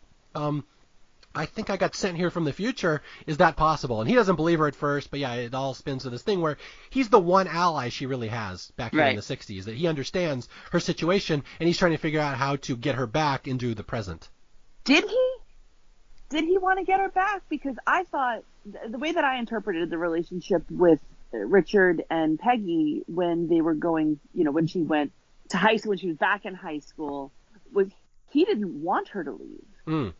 I think I got sent here from the future. Is that possible? And he doesn't believe her at first, but yeah, it all spins to this thing where he's the one ally she really has back here in the 60s, that he understands her situation, and he's trying to figure out how to get her back into the present. Did he? Did he want to get her back? Because I thought the way that I interpreted the relationship with Richard and Peggy when they were going, when she went to high school, when she was back in high school, was he didn't want her to leave.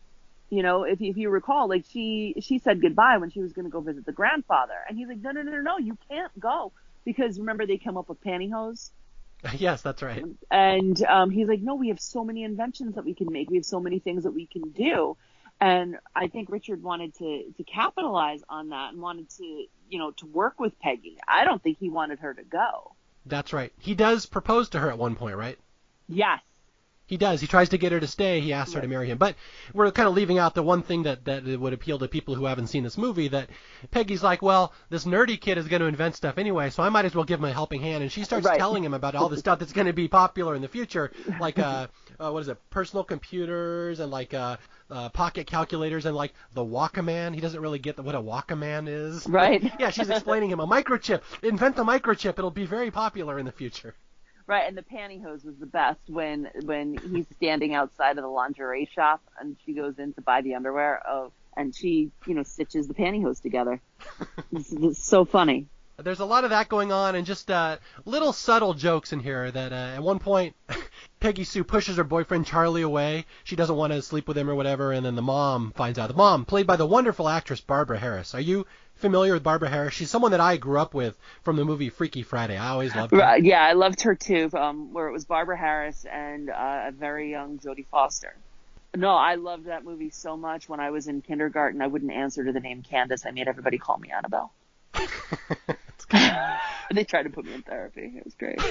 If you recall, like she said goodbye when she was going to go visit the grandfather, and he's like, no, you can't go, because remember they come up with pantyhose. Yes, that's right. And he's like, no, we have so many inventions that we can make. We have so many things that we can do. And I think Richard wanted to capitalize on that and wanted to, to work with Peggy. I don't think he wanted her to go. That's right. He does propose to her at one point, right? Yes. He does. He tries to get her to stay. He asks her to marry him. But we're kind of leaving out the one thing that would appeal to people who haven't seen this movie, that Peggy's like, well, this nerdy kid is going to invent stuff anyway, so I might as well give him a helping hand. And she starts telling him about all the stuff that's going to be popular in the future, like, personal computers and, like, pocket calculators and, like, the Walkman. He doesn't really get what a Walkman is. Right. Yeah, she's explaining him a microchip. Invent the microchip. It'll be very popular in the future. Right, and the pantyhose was the best when he's standing outside of the lingerie shop and she goes in to buy the underwear, and she, stitches the pantyhose together. It's so funny. There's a lot of that going on, and just little subtle jokes in here that at one point Peggy Sue pushes her boyfriend Charlie away. She doesn't want to sleep with him or whatever, and then the mom finds out. The mom, played by the wonderful actress Barbara Harris. Are you familiar with Barbara Harris? She's someone that I grew up with from the movie Freaky Friday. I always loved her. Yeah, I loved her too, where it was Barbara Harris and a very young Jodie Foster. No, I loved that movie so much. When I was in kindergarten, I wouldn't answer to the name Candace. I made everybody call me Annabelle. They tried to put me in therapy. It was great.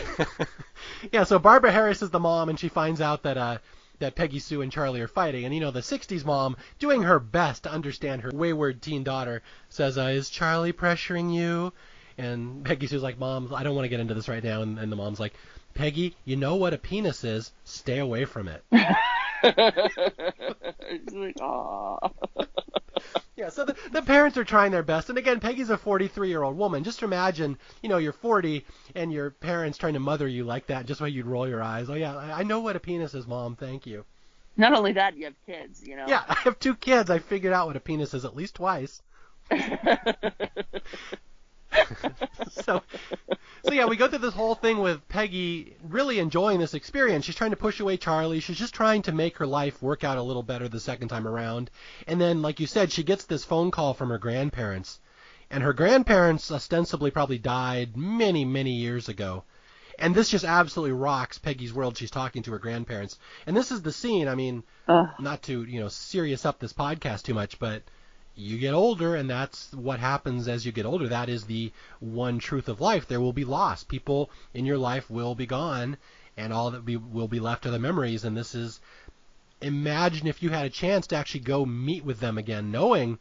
Yeah, so Barbara Harris is the mom, and she finds out that that Peggy Sue and Charlie are fighting. And, the 60s mom, doing her best to understand her wayward teen daughter, says, is Charlie pressuring you? And Peggy Sue's like, Mom, I don't want to get into this right now. And the mom's like, Peggy, you know what a penis is. Stay away from it. She's like, aw. Yeah, so the parents are trying their best. And again, Peggy's a 43-year-old woman. Just imagine, you're 40 and your parents trying to mother you like that, just why you'd roll your eyes. Oh, yeah, I know what a penis is, Mom. Thank you. Not only that, you have kids, Yeah, I have 2 kids. I figured out what a penis is at least twice. So yeah, we go through this whole thing with Peggy really enjoying this experience. She's trying to push away Charlie. She's just trying to make her life work out a little better the second time around. And then, like you said, she gets this phone call from her grandparents. And her grandparents ostensibly probably died many, many years ago. And this just absolutely rocks Peggy's world. She's talking to her grandparents. And this is the scene, not to, serious up this podcast too much, but you get older, and that's what happens as you get older. That is the one truth of life. There will be loss. People in your life will be gone, and all that will be left are the memories. And this is, imagine if you had a chance to actually go meet with them again, knowing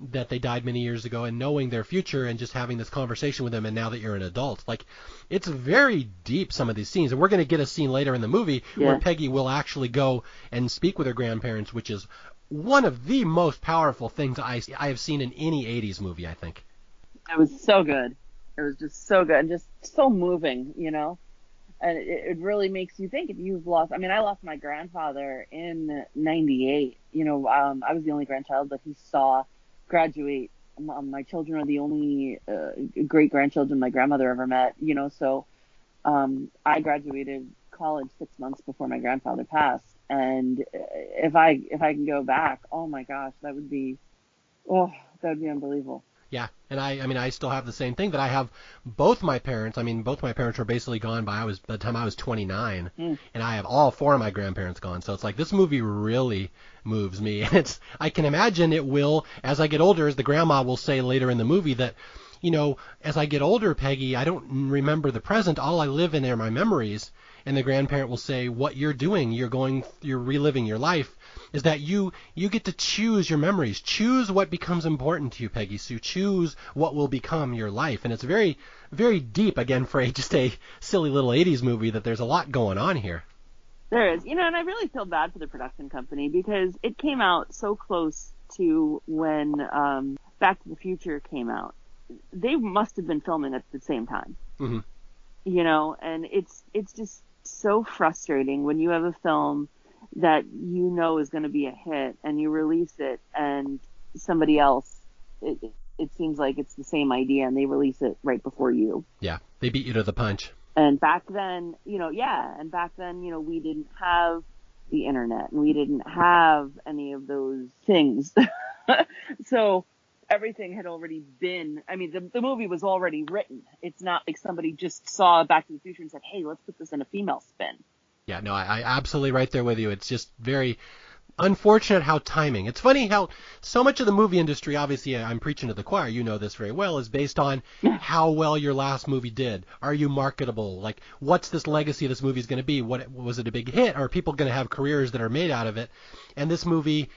that they died many years ago and knowing their future and just having this conversation with them, and now that you're an adult. Like, it's very deep, some of these scenes. And we're going to get a scene later in the movie where Peggy will actually go and speak with her grandparents, which is one of the most powerful things I have seen in any 80s movie, I think. It was so good. It was just so good and just so moving, And it really makes you think if you've lost... I lost my grandfather in 98. I was the only grandchild that he saw graduate. My children are the only great-grandchildren my grandmother ever met, So I graduated college 6 months before my grandfather passed. And if I can go back, oh my gosh, that would be unbelievable. Yeah, and I still have the same thing, that I have both my parents. Both my parents were basically gone by the time I was 29, and I have all 4 of my grandparents gone. So it's like, this movie really moves me, and I can imagine it will, as I get older, as the grandma will say later in the movie, that as I get older, Peggy, I don't remember the present. All I live in are my memories. And the grandparent will say, what you're doing, you're reliving your life, is that you get to choose your memories. Choose what becomes important to you, Peggy Sue. Choose what will become your life. And it's very, very deep, again, for just a silly little 80s movie, that there's a lot going on here. There is. And I really feel bad for the production company, because it came out so close to when Back to the Future came out. They must have been filming at the same time. Mm-hmm. And it's just so frustrating when you have a film that is going to be a hit, and you release it, and somebody else, it seems like it's the same idea, and they release it right before you. Yeah, they beat you to the punch. And back then, we didn't have the internet, and we didn't have any of those things. So everything had already been, the movie was already written. It's not like somebody just saw Back to the Future and said, hey, let's put this in a female spin. Yeah, no, I absolutely right there with you. It's just very unfortunate how timing. It's funny how so much of the movie industry, obviously I'm preaching to the choir, you know this very well, is based on how well your last movie did. Are you marketable? Like, what's this legacy of this movie is going to be? What was it a big hit? Are people going to have careers that are made out of it? And this movie,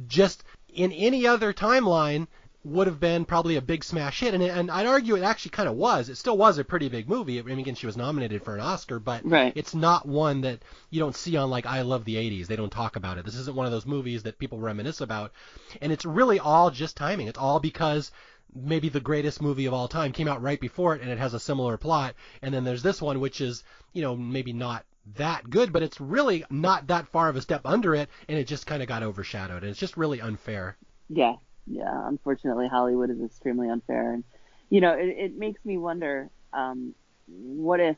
just in any other timeline, would have been probably a big smash hit, and I'd argue it actually kind of was. It still was a pretty big movie. Again, she was nominated for an Oscar, but It's not one that you don't see on, like, I Love the 80s. They don't talk about it. This isn't one of those movies that people reminisce about, and it's really all just timing. It's all because maybe the greatest movie of all time came out right before it, and it has a similar plot, and then there's this one, which is, maybe not that good, but it's really not that far of a step under it, and it just kind of got overshadowed, and it's just really unfair. Yeah. Yeah, unfortunately, Hollywood is extremely unfair, and it makes me wonder, what if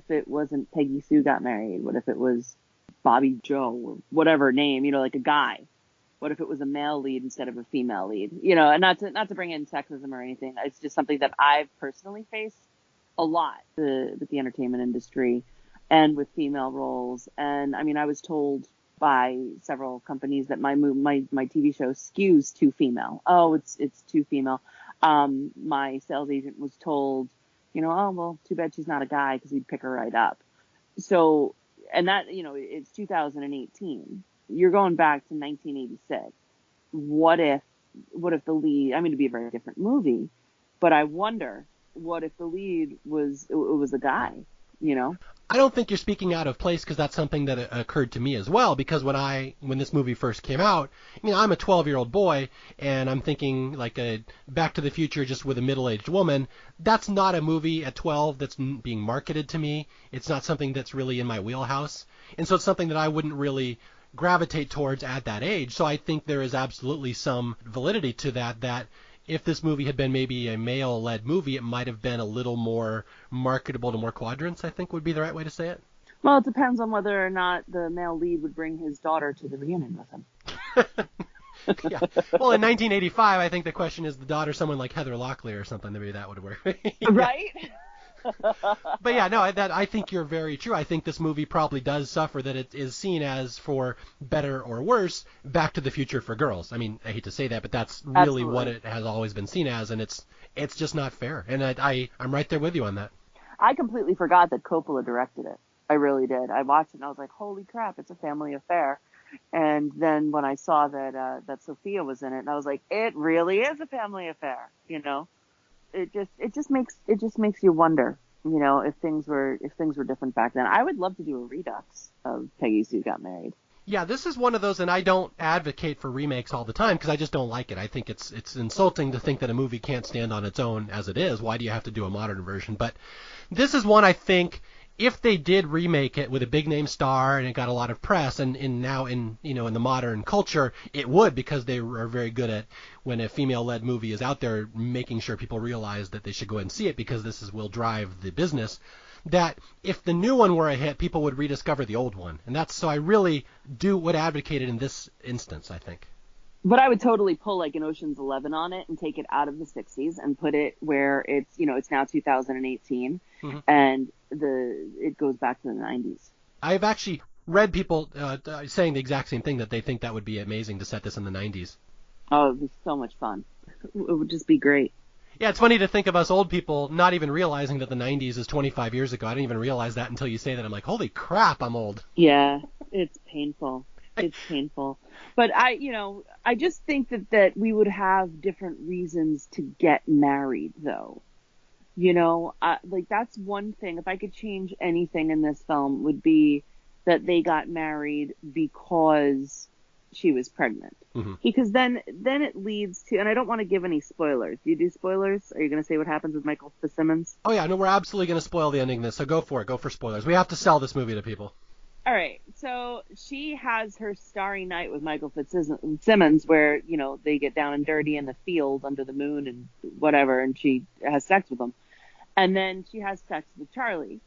it wasn't Peggy Sue Got Married? What if it was Bobby Joe or whatever name, like a guy? What if it was a male lead instead of a female lead? And not to bring in sexism or anything. It's just something that I've personally faced a lot with the entertainment industry and with female roles. And I was told by several companies that my TV show skews too female. Oh, it's too female. My sales agent was told, oh, well, too bad she's not a guy, because we'd pick her right up. So and that, it's 2018. You're going back to 1986. What if the lead, I mean, it'd be a very different movie, but I wonder, what if the lead was a guy, I don't think you're speaking out of place, because that's something that occurred to me as well. Because when this movie first came out, I'm a 12-year-old boy, and I'm thinking like a Back to the Future just with a middle-aged woman. That's not a movie at 12 that's being marketed to me. It's not something that's really in my wheelhouse, and so it's something that I wouldn't really gravitate towards at that age. So I think there is absolutely some validity to that if this movie had been maybe a male-led movie, it might have been a little more marketable to more quadrants, I think would be the right way to say it. Well, it depends on whether or not the male lead would bring his daughter to the reunion with him. Yeah. Well, in 1985, I think the question is the daughter someone like Heather Locklear or something. Maybe that would work. Yeah. Right? But yeah, no, I think you're very true. I think this movie probably does suffer that it is seen as, for better or worse, Back to the Future for girls. I mean, I hate to say that, but that's really Absolutely. what it has always been seen as, and it's just not fair. And I'm right there with you on that. I completely forgot that Coppola directed it. I really did. I watched it and I was like, holy crap, it's a family affair. And then when I saw that Sophia was in it, and I was like, it really is a family affair. It just makes you wonder, if things were different back then. I would love to do a redux of Peggy Sue Got Married. Yeah, this is one of those, and I don't advocate for remakes all the time because I just don't like it. I think it's insulting to think that a movie can't stand on its own as it is. Why do you have to do a modern version? But this is one I think, if they did remake it with a big name star and it got a lot of press, and now in the modern culture it would, because they are very good at, when a female-led movie is out there, making sure people realize that they should go ahead and see it because will drive the business. That if the new one were a hit, people would rediscover the old one, and so I really would advocate it in this instance, I think. But I would totally pull like an Ocean's 11 on it and take it out of the 60s and put it where it's now 2018, mm-hmm. and it goes back to the 90s. I've actually read people saying the exact same thing, that they think that would be amazing to set this in the 90s. Oh, it would be so much fun. It would just be great. Yeah, it's funny to think of us old people not even realizing that the 90s is 25 years ago. I didn't even realize that until you say that. I'm like, holy crap, I'm old. Yeah, it's painful. It's painful. But I just think that we would have different reasons to get married, though. Like, that's one thing. If I could change anything in this film, would be that they got married because she was pregnant. Mm-hmm. Because then it leads to, and I don't want to give any spoilers. Do you do spoilers? Are you going to say what happens with Michael Fitzsimmons? Oh yeah, no, we're absolutely going to spoil the ending of this, so go for it. Go for spoilers. We have to sell this movie to people. All right, so she has her starry night with Michael Fitzsimmons where, they get down and dirty in the field under the moon and whatever, and she has sex with him. And then she has sex with Charlie.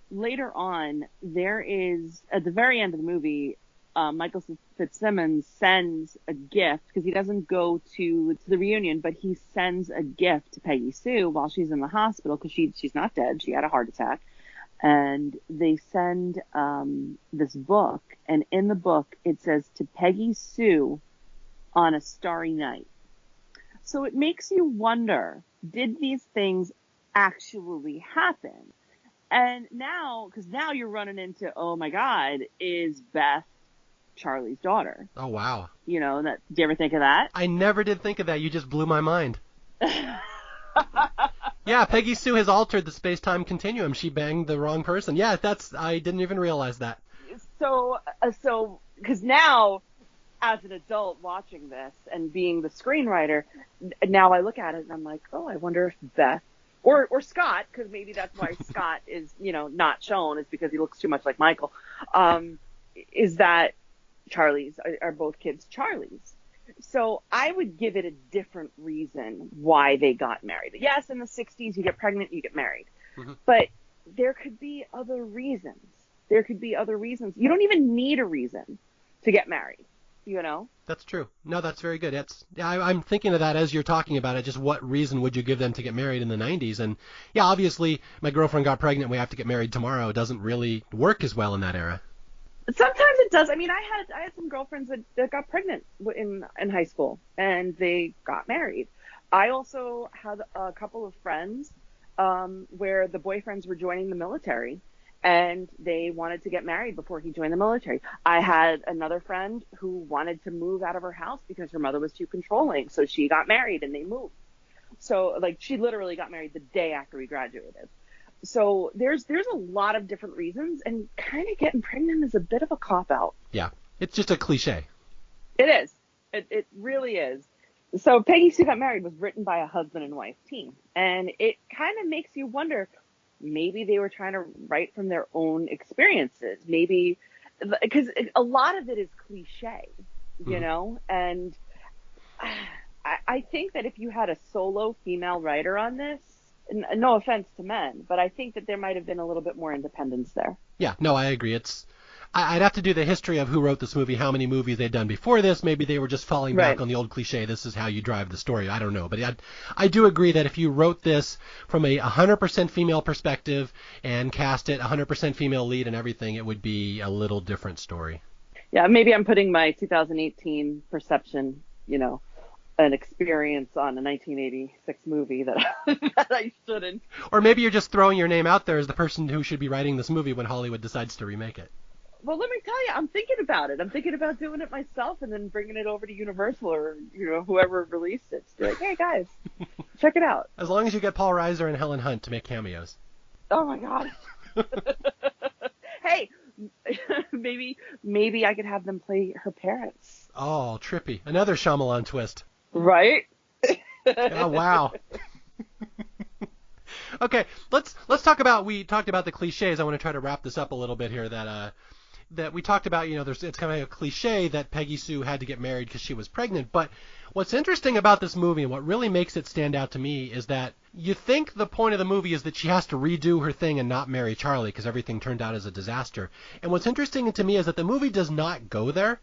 Later on, there is, at the very end of the movie, Michael Fitzsimmons sends a gift, because he doesn't go to the reunion, but he sends a gift to Peggy Sue while she's in the hospital, because she's not dead. She had a heart attack. And they send this book, and in the book it says, to Peggy Sue on a starry night. So it makes you wonder, did these things actually happen? And because now you're running into, oh my God, is Beth Charlie's daughter? Oh wow. Do you ever think of that? I never did think of that. You just blew my mind. Yeah, Peggy Sue has altered the space-time continuum. She banged the wrong person. Yeah, I didn't even realize that. So, because now, as an adult watching this and being the screenwriter, now I look at it and I'm like, oh, I wonder if Beth or Scott, because maybe that's why Scott is, not shown, is because he looks too much like Michael. Is that Charlie's are both kids Charlie's? So I would give it a different reason why they got married. Yes, in the 60s, you get pregnant, you get married. Mm-hmm. But there could be other reasons. You don't even need a reason to get married, That's true. No, that's very good. I'm thinking of that as you're talking about it. Just what reason would you give them to get married in the 90s? And yeah, obviously, my girlfriend got pregnant, we have to get married tomorrow. It doesn't really work as well in that era. Sometimes it does. I mean, I had some girlfriends that got pregnant in high school, and they got married. I also had a couple of friends where the boyfriends were joining the military, and they wanted to get married before he joined the military. I had another friend who wanted to move out of her house because her mother was too controlling. So she got married and they moved. So like she literally got married the day after we graduated. So there's a lot of different reasons, and kind of getting pregnant is a bit of a cop out. Yeah. It's just a cliche. It is. It really is. So Peggy Sue Got Married was written by a husband and wife team. And it kind of makes you wonder, maybe they were trying to write from their own experiences. Maybe, because a lot of it is cliche, you know? And I think that if you had a solo female writer on this, no offense to men, but I think that there might have been a little bit more independence there. Yeah, no, I agree. I'd have to do the history of who wrote this movie, how many movies they'd done before this. Maybe they were just falling back on the old cliche, this is how you drive the story. I don't know. But I do agree that if you wrote this from a 100% female perspective and cast it 100% female lead and everything, it would be a little different story. Yeah, maybe I'm putting my 2018 perception, an experience on a 1986 movie that I shouldn't. Or maybe you're just throwing your name out there as the person who should be writing this movie when Hollywood decides to remake it. Well, let me tell you, I'm thinking about it. I'm thinking about doing it myself and then bringing it over to Universal or, whoever released it. To be like, hey, guys, check it out. As long as you get Paul Reiser and Helen Hunt to make cameos. Oh, my God. Hey, maybe I could have them play her parents. Oh, trippy. Another Shyamalan twist. Right? Oh, wow. Okay, let's talk about, we talked about the cliches. I want to try to wrap this up a little bit here, that we talked about, it's kind of a cliche that Peggy Sue had to get married because she was pregnant. But what's interesting about this movie and what really makes it stand out to me is that you think the point of the movie is that she has to redo her thing and not marry Charlie because everything turned out as a disaster. And what's interesting to me is that the movie does not go there,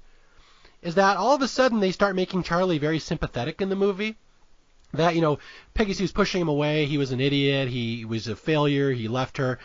is that all of a sudden they start making Charlie very sympathetic in the movie. That, Peggy Sue's pushing him away, he was an idiot, he was a failure, he left her.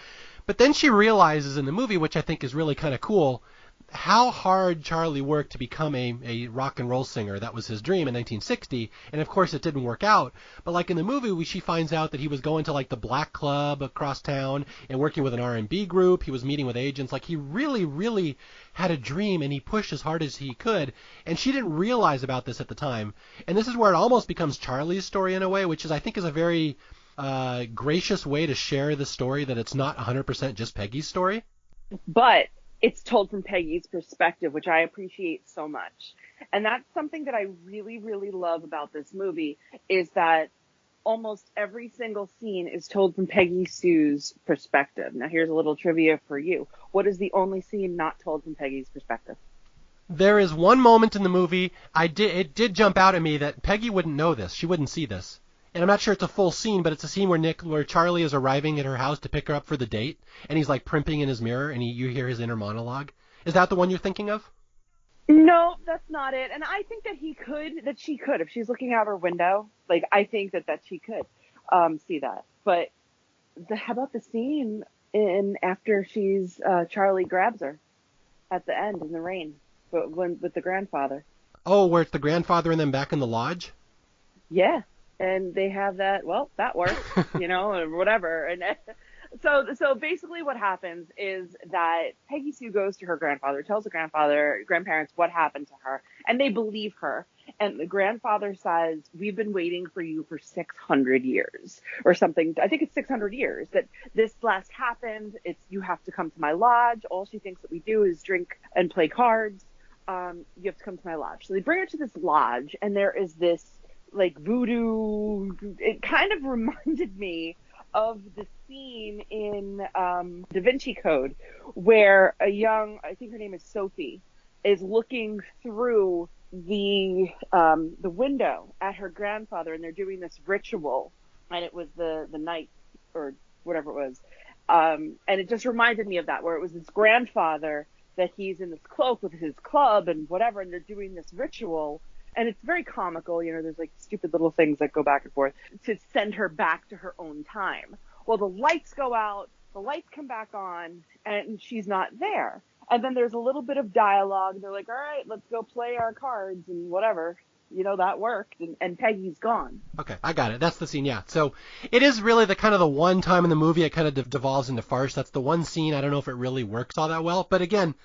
But then she realizes in the movie, which I think is really kind of cool, how hard Charlie worked to become a rock and roll singer. That was his dream in 1960, and of course it didn't work out. But like in the movie, she finds out that he was going to like the Black Club across town and working with an R&B group. He was meeting with agents. Like he really, really had a dream, and he pushed as hard as he could. And she didn't realize about this at the time. And this is where it almost becomes Charlie's story in a way, which is I think is a very gracious way to share the story, that it's not 100% just Peggy's story. But it's told from Peggy's perspective, which I appreciate so much. And that's something that I really, really love about this movie, is that almost every single scene is told from Peggy Sue's perspective. Now, here's a little trivia for you. What is the only scene not told from Peggy's perspective? There is one moment in the movie, it did jump out at me that Peggy wouldn't know this. She wouldn't see this. And I'm not sure it's a full scene, but it's a scene where Charlie is arriving at her house to pick her up for the date, and he's like primping in his mirror, and you hear his inner monologue. Is that the one you're thinking of? No, that's not it. And I think that she could, if she's looking out her window, like I think that she could see that. But how about the scene after Charlie grabs her at the end in the rain, but with the grandfather? Oh, where it's the grandfather and them back in the lodge? Yeah. And they have that, well, that works, or whatever. And so basically what happens is that Peggy Sue goes to her grandfather, tells the grandparents what happened to her, and they believe her. And the grandfather says, we've been waiting for you for 600 years or something. I think it's 600 years that this last happened. You have to come to my lodge. All she thinks that we do is drink and play cards. You have to come to my lodge. So they bring her to this lodge, and there is this like voodoo. It kind of reminded me of the scene in Da Vinci Code where I think her name is Sophie, is looking through the window at her grandfather, and they're doing this ritual, and it was the night or whatever it was, and it just reminded me of that, where it was this grandfather that he's in this cloak with his club and whatever, and they're doing this ritual. And it's very comical, there's like stupid little things that go back and forth to send her back to her own time. Well, the lights go out, the lights come back on, and she's not there. And then there's a little bit of dialogue. They're like, all right, let's go play our cards and whatever. that worked, and Peggy's gone. Okay, I got it. That's the scene, yeah. So it is really the kind of the one time in the movie it kind of devolves into farce. That's the one scene. I don't know if it really works all that well. But again,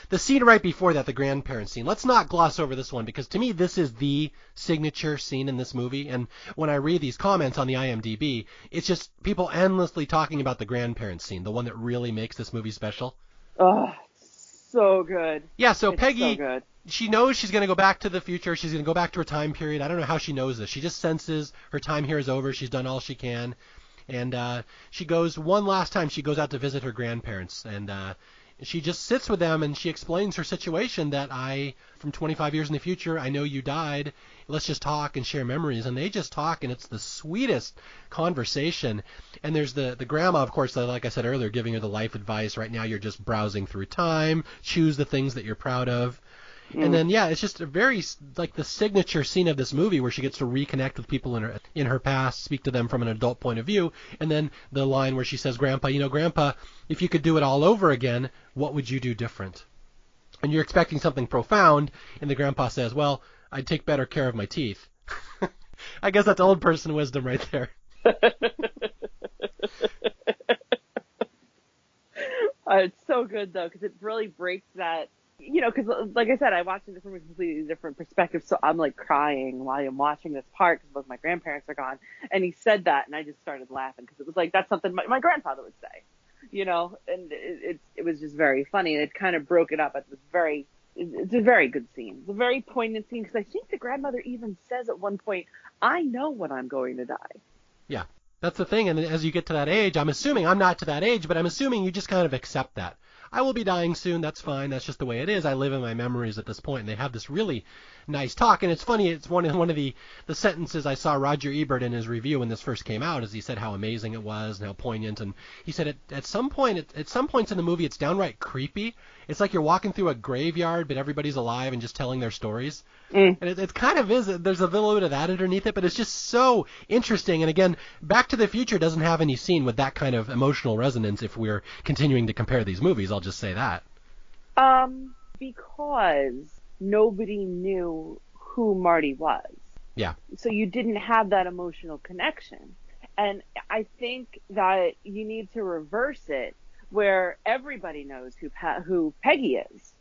the scene right before that, the grandparent scene, let's not gloss over this one, because to me this is the signature scene in this movie. And when I read these comments on the IMDb, it's just people endlessly talking about the grandparent scene, the one that really makes this movie special. Oh, so good. Yeah, so It's Peggy, so good. she knows she's going to go back to the future. She's going to go back to her time period. I don't know how she knows this. She just senses her time here is over. She's done all she can. And she goes one last time. She goes out to visit her grandparents. And she just sits with them and she explains her situation, that from 25 years in the future, I know you died. Let's just talk and share memories. And they just talk, and it's the sweetest conversation. And there's the grandma, of course, like I said earlier, giving her the life advice. Right now you're just browsing through time. Choose the things that you're proud of. And then, yeah, it's just a very, like, the signature scene of this movie where she gets to reconnect with people in her past, speak to them from an adult point of view. And then the line where she says, Grandpa, if you could do it all over again, what would you do different? And you're expecting something profound, and the grandpa says, well, I'd take better care of my teeth. I guess that's old person wisdom right there. It's so good, though, because it really breaks that. Because like I said, I watched it from a completely different perspective, so I'm like crying while I'm watching this part because both my grandparents are gone. And he said that, and I just started laughing because it was like, that's something my grandfather would say, and it was just very funny. And it kind of broke it up at this it's a very good scene. It's a very poignant scene because I think the grandmother even says at one point, I know when I'm going to die. Yeah, that's the thing. And as you get to that age, I'm assuming, I'm not to that age, but I'm assuming you just kind of accept that. I will be dying soon. That's fine. That's just the way it is. I live in my memories at this point. And they have this really nice talk. And it's funny. It's one of the sentences I saw Roger Ebert in his review when this first came out, is he said how amazing it was and how poignant. And he said at some points in the movie, it's downright creepy. It's like you're walking through a graveyard, but everybody's alive and just telling their stories. And it kind of is. There's a little bit of that underneath it, but it's just so interesting. And again, Back to the Future doesn't have any scene with that kind of emotional resonance if we're continuing to compare these movies. I'll just say that. Because nobody knew who Marty was. Yeah. So you didn't have that emotional connection. And I think that you need to reverse it where everybody knows who Peggy is,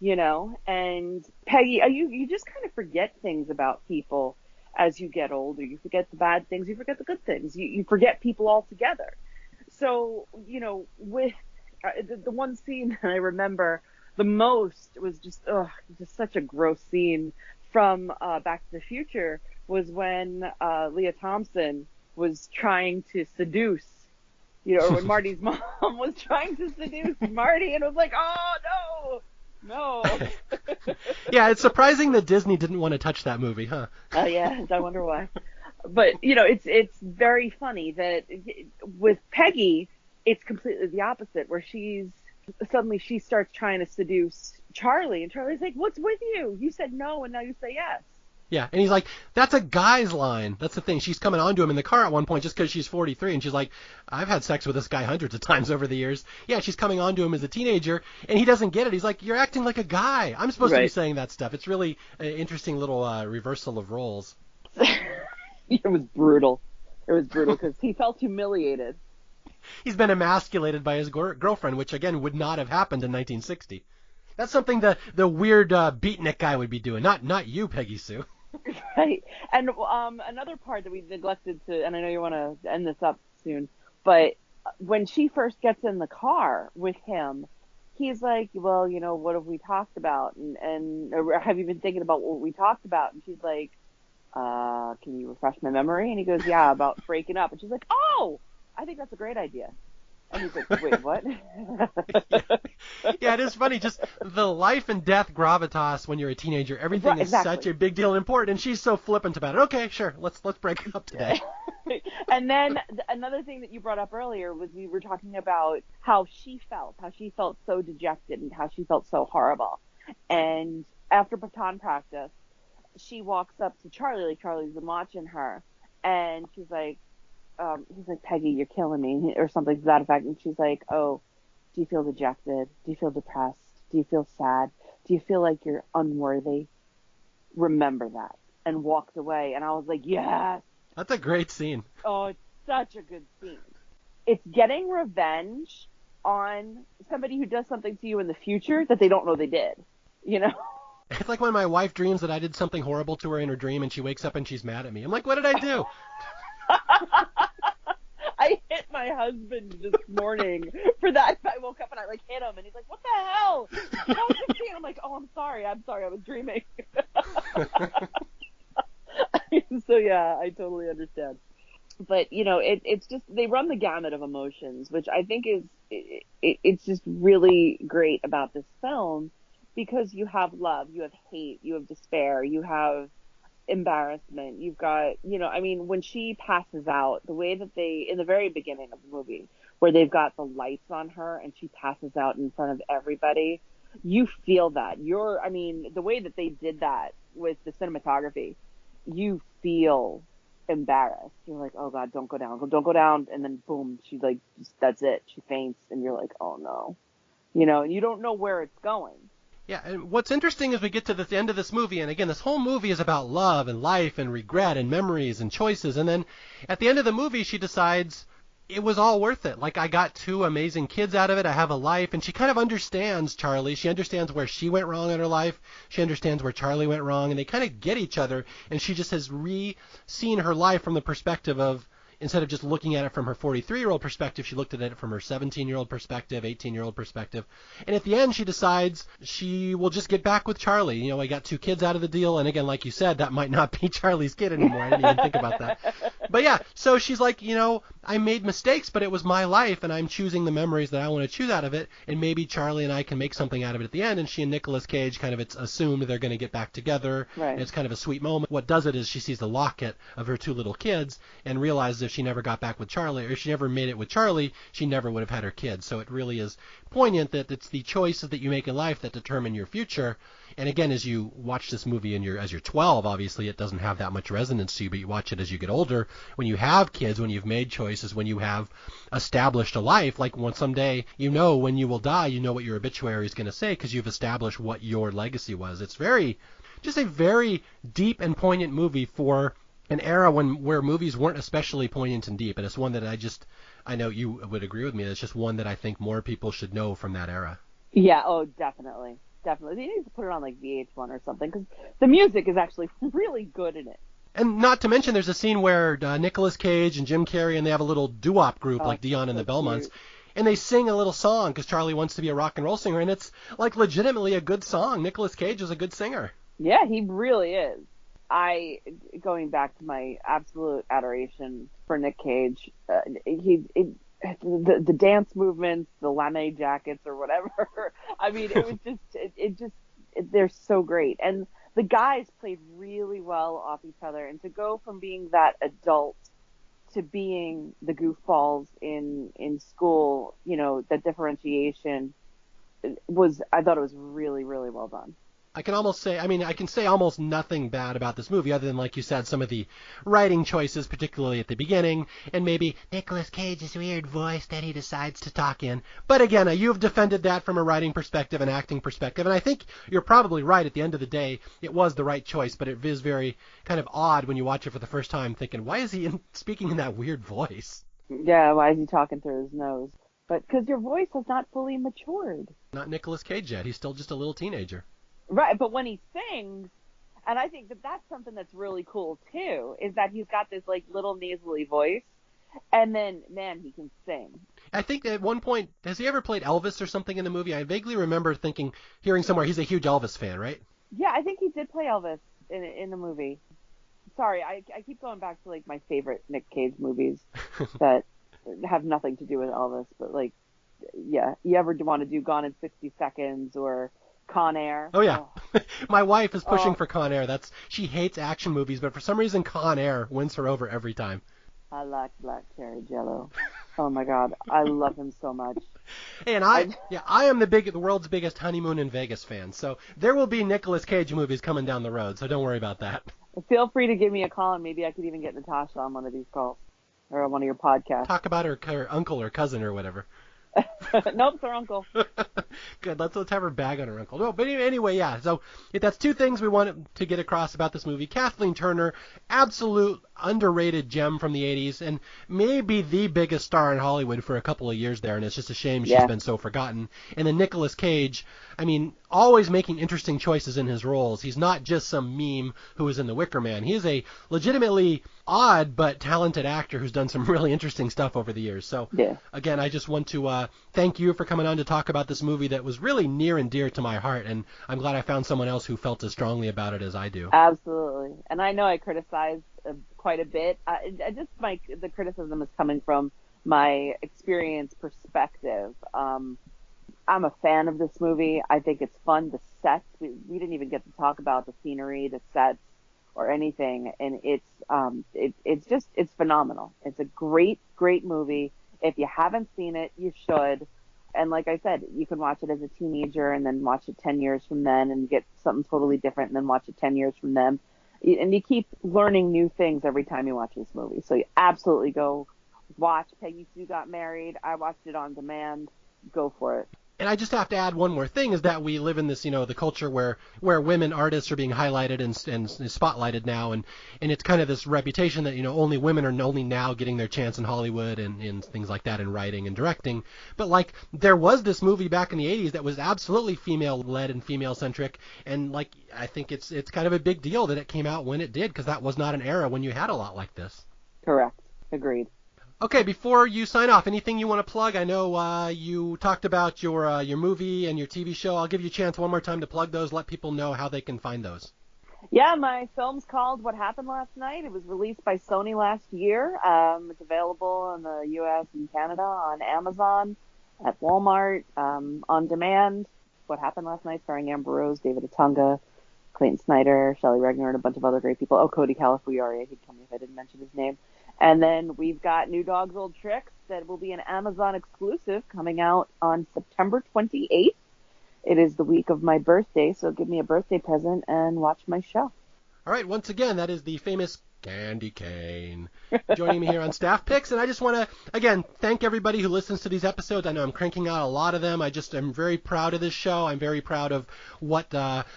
and Peggy, you just kind of forget things about people as you get older. You forget the bad things, you forget the good things, you forget people altogether. So, with the one scene that I remember the most was just such a gross scene from Back to the Future, was when Leah Thompson was trying to seduce, or when Marty's mom was trying to seduce Marty, and it was like, oh, no. Yeah, it's surprising that Disney didn't want to touch that movie, huh? Yeah, I wonder why. But, it's very funny that with Peggy, it's completely the opposite, where she starts trying to seduce Charlie, and Charlie's like, what's with you? You said no, and now you say yes. Yeah, and he's like, that's a guy's line. That's the thing. She's coming on to him in the car at one point just because she's 43, and she's like, I've had sex with this guy hundreds of times over the years. Yeah, she's coming on to him as a teenager, and he doesn't get it. He's like, you're acting like a guy. I'm supposed to be saying that stuff. It's really an interesting little reversal of roles. It was brutal. Because he felt humiliated. He's been emasculated by his girlfriend, which, again, would not have happened in 1960. That's something the weird beatnik guy would be doing, not you, Peggy Sue. Right. And another part that we neglected to, and I know you want to end this up soon, but when she first gets in the car with him, he's like, well, what have we talked about? And or have you been thinking about what we talked about? And she's like, can you refresh my memory? And he goes, yeah, about breaking up. And she's like, oh, I think that's a great idea. And he's like, wait, what? Yeah, it is funny. Just the life and death gravitas when you're a teenager. Everything is such a big deal and important, and she's so flippant about it. Okay, sure, let's break it up today. And then another thing that you brought up earlier was we were talking about how she felt so dejected and how she felt so horrible. And after baton practice, she walks up to Charlie, like Charlie's been watching her, and she's like, he's like, Peggy, you're killing me, or something to that effect. And she's like, oh, do you feel dejected? Do you feel depressed? Do you feel sad? Do you feel like you're unworthy? Remember that. and walked away. And I was like, yes. That's a great scene. Oh, it's such a good scene. It's getting revenge on somebody who does something to you in the future that they don't know they did, you know? It's like when my wife dreams that I did something horrible to her in her dream and she wakes up and she's mad at me. I'm like, what did I do? I hit my husband this morning for that. I woke up and I like hit him and he's like, what the hell? I'm like, oh, I'm sorry. I was dreaming. So yeah, I totally understand. But, you know, it's just, they run the gamut of emotions, which I think is, it's just really great about this film, because you have love, you have hate, you have despair, you have embarrassment, you've got, you know, I mean, when she passes out, the way that they, in the very beginning of the movie, where they've got the lights on her and she passes out in front of everybody, you feel that. I mean, the way that they did that with the cinematography, you feel embarrassed. You're like, oh God, don't go down. And then boom, she like, that's it. She faints and you're like, oh no, you know, and you don't know where it's going. Yeah, and what's interesting is we get to the end of this movie, and again, this whole movie is about love and life and regret and memories and choices, and then at the end of the movie, she decides it was all worth it. Like, I got 2 amazing kids out of it, I have a life, and she kind of understands Charlie. She understands where she went wrong in her life, she understands where Charlie went wrong, and they kind of get each other, and she just has seen her life from the perspective of, instead of just looking at it from her 43-year-old perspective, she looked at it from her 17-year-old perspective, 18-year-old perspective. And at the end, she decides she will just get back with Charlie. You know, I got 2 kids out of the deal. And again, like you said, that might not be Charlie's kid anymore. I didn't even think about that. But yeah, so she's like, you know, I made mistakes, but it was my life, and I'm choosing the memories that I want to choose out of it. And maybe Charlie and I can make something out of it at the end. And she and Nicolas Cage kind of, it's assumed they're going to get back together. Right. And it's kind of a sweet moment. What does it is she sees the locket of her 2 little kids and realizes if she never got back with Charlie, or if she never made it with Charlie, she never would have had her kids. So it really is poignant that it's the choices that you make in life that determine your future. And again, as you watch this movie as you're 12, obviously it doesn't have that much resonance to you, but you watch it as you get older, when you have kids, when you've made choices, when you have established a life, like when someday, you know, when you will die, you know what your obituary is going to say because you've established what your legacy was. It's just a very deep and poignant movie for an era where movies weren't especially poignant and deep, and it's one that I know you would agree with me, it's just one that I think more people should know from that era. Yeah, oh, definitely. They need to put it on like VH1 or something, because the music is actually really good in it. And not to mention, there's a scene where Nicolas Cage and Jim Carrey, and they have a little doo-wop group like Dion and the Belmonts, cute. And they sing a little song because Charlie wants to be a rock and roll singer, and it's like legitimately a good song. Nicolas Cage is a good singer. Yeah, he really is. Going back to my absolute adoration for Nick Cage, the dance movements, the lame jackets or whatever. I mean, it was they're so great. And the guys played really well off each other. And to go from being that adult to being the goofballs in school, you know, that differentiation I thought it was really, really well done. I can say almost nothing bad about this movie other than, like you said, some of the writing choices, particularly at the beginning, and maybe Nicolas Cage's weird voice that he decides to talk in. But again, you've defended that from a writing perspective and acting perspective, and I think you're probably right. At the end of the day, it was the right choice, but it is very kind of odd when you watch it for the first time thinking, why is he speaking in that weird voice? Yeah, why is he talking through his nose? But because your voice has not fully matured. Not Nicolas Cage yet. He's still just a little teenager. Right, but when he sings, and I think that that's something that's really cool too, is that he's got this like little nasally voice, and then, man, he can sing. I think at one point, has he ever played Elvis or something in the movie? I vaguely remember hearing somewhere he's a huge Elvis fan, right? Yeah, I think he did play Elvis in the movie. Sorry, I keep going back to like my favorite Nick Cage movies that have nothing to do with Elvis, but like, yeah, you ever want to do Gone in 60 Seconds or Con Air? Oh yeah. Oh. My wife is pushing for Con Air. She hates action movies, but for some reason Con Air wins her over every time. I like Black Cherry Jello. Oh my God, I love him so much. Hey, and I am the world's biggest Honeymoon in Vegas fan. So there will be Nicolas Cage movies coming down the road. So don't worry about that. Feel free to give me a call, and maybe I could even get Natasha on one of these calls or on one of your podcasts. Talk about her uncle or cousin or whatever. Nope, it's her uncle. Good. Let's have her bag on her uncle. No, but anyway, yeah. So that's two things we wanted to get across about this movie. Kathleen Turner, absolute underrated gem from the 80s, and maybe the biggest star in Hollywood for a couple of years there, and it's just a shame she's been so forgotten. And then Nicolas Cage, I mean, always making interesting choices in his roles. He's not just some meme who was in The Wicker Man. He is a legitimately odd but talented actor who's done some really interesting stuff over the years. So, again, I just want to thank you for coming on to talk about this movie that was really near and dear to my heart, and I'm glad I found someone else who felt as strongly about it as I do. Absolutely. And I know I criticized quite a bit. The criticism is coming from my experience perspective. I'm a fan of this movie. I think it's fun. The sets, we didn't even get to talk about the scenery, the sets, or anything, and it's phenomenal. It's a great movie. If you haven't seen it, you should. And like I said, you can watch it as a teenager and then watch it 10 years from then and get something totally different and then watch it 10 years from then. And you keep learning new things every time you watch this movie. So you absolutely go watch Peggy Sue Got Married. I watched it on demand. Go for it. And I just have to add one more thing, is that we live in this, the culture where women artists are being highlighted and spotlighted now, and it's kind of this reputation that, only women are only now getting their chance in Hollywood and things like that, in writing and directing. But like, there was this movie back in the 80s that was absolutely female-led and female-centric, and like, I think it's kind of a big deal that it came out when it did, because that was not an era when you had a lot like this. Correct. Agreed. Okay, before you sign off, anything you want to plug? I know you talked about your movie and your TV show. I'll give you a chance one more time to plug those. Let people know how they can find those. Yeah, my film's called What Happened Last Night. It was released by Sony last year. It's available in the U.S. and Canada on Amazon, at Walmart, on demand. What Happened Last Night, starring Amber Rose, David Otunga, Clayton Snyder, Shelley Regner, and a bunch of other great people. Oh, Cody Calafiore. He'd tell me if I didn't mention his name. And then we've got New Dogs, Old Tricks that will be an Amazon exclusive coming out on September 28th. It is the week of my birthday, so give me a birthday present and watch my show. All right, once again, that is the famous Candy Cain joining me here on Staff Picks, and I just want to, again, thank everybody who listens to these episodes. I know I'm cranking out a lot of them. I'm very proud of this show. I'm very proud of what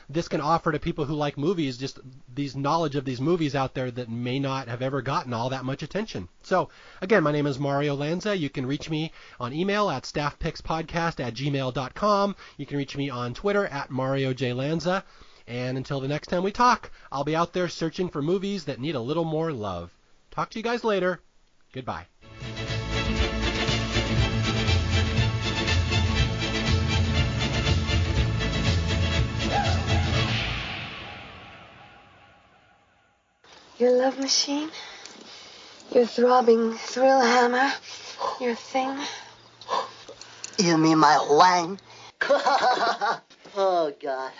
this can offer to people who like movies, just these knowledge of these movies out there that may not have ever gotten all that much attention. So, again, my name is Mario Lanza. You can reach me on email at staffpickspodcast@gmail.com. You can reach me on Twitter at Mario J. Lanza. And until the next time we talk, I'll be out there searching for movies that need a little more love. Talk to you guys later. Goodbye. Your love machine, your throbbing thrill hammer, your thing. You mean my wang? Oh, God.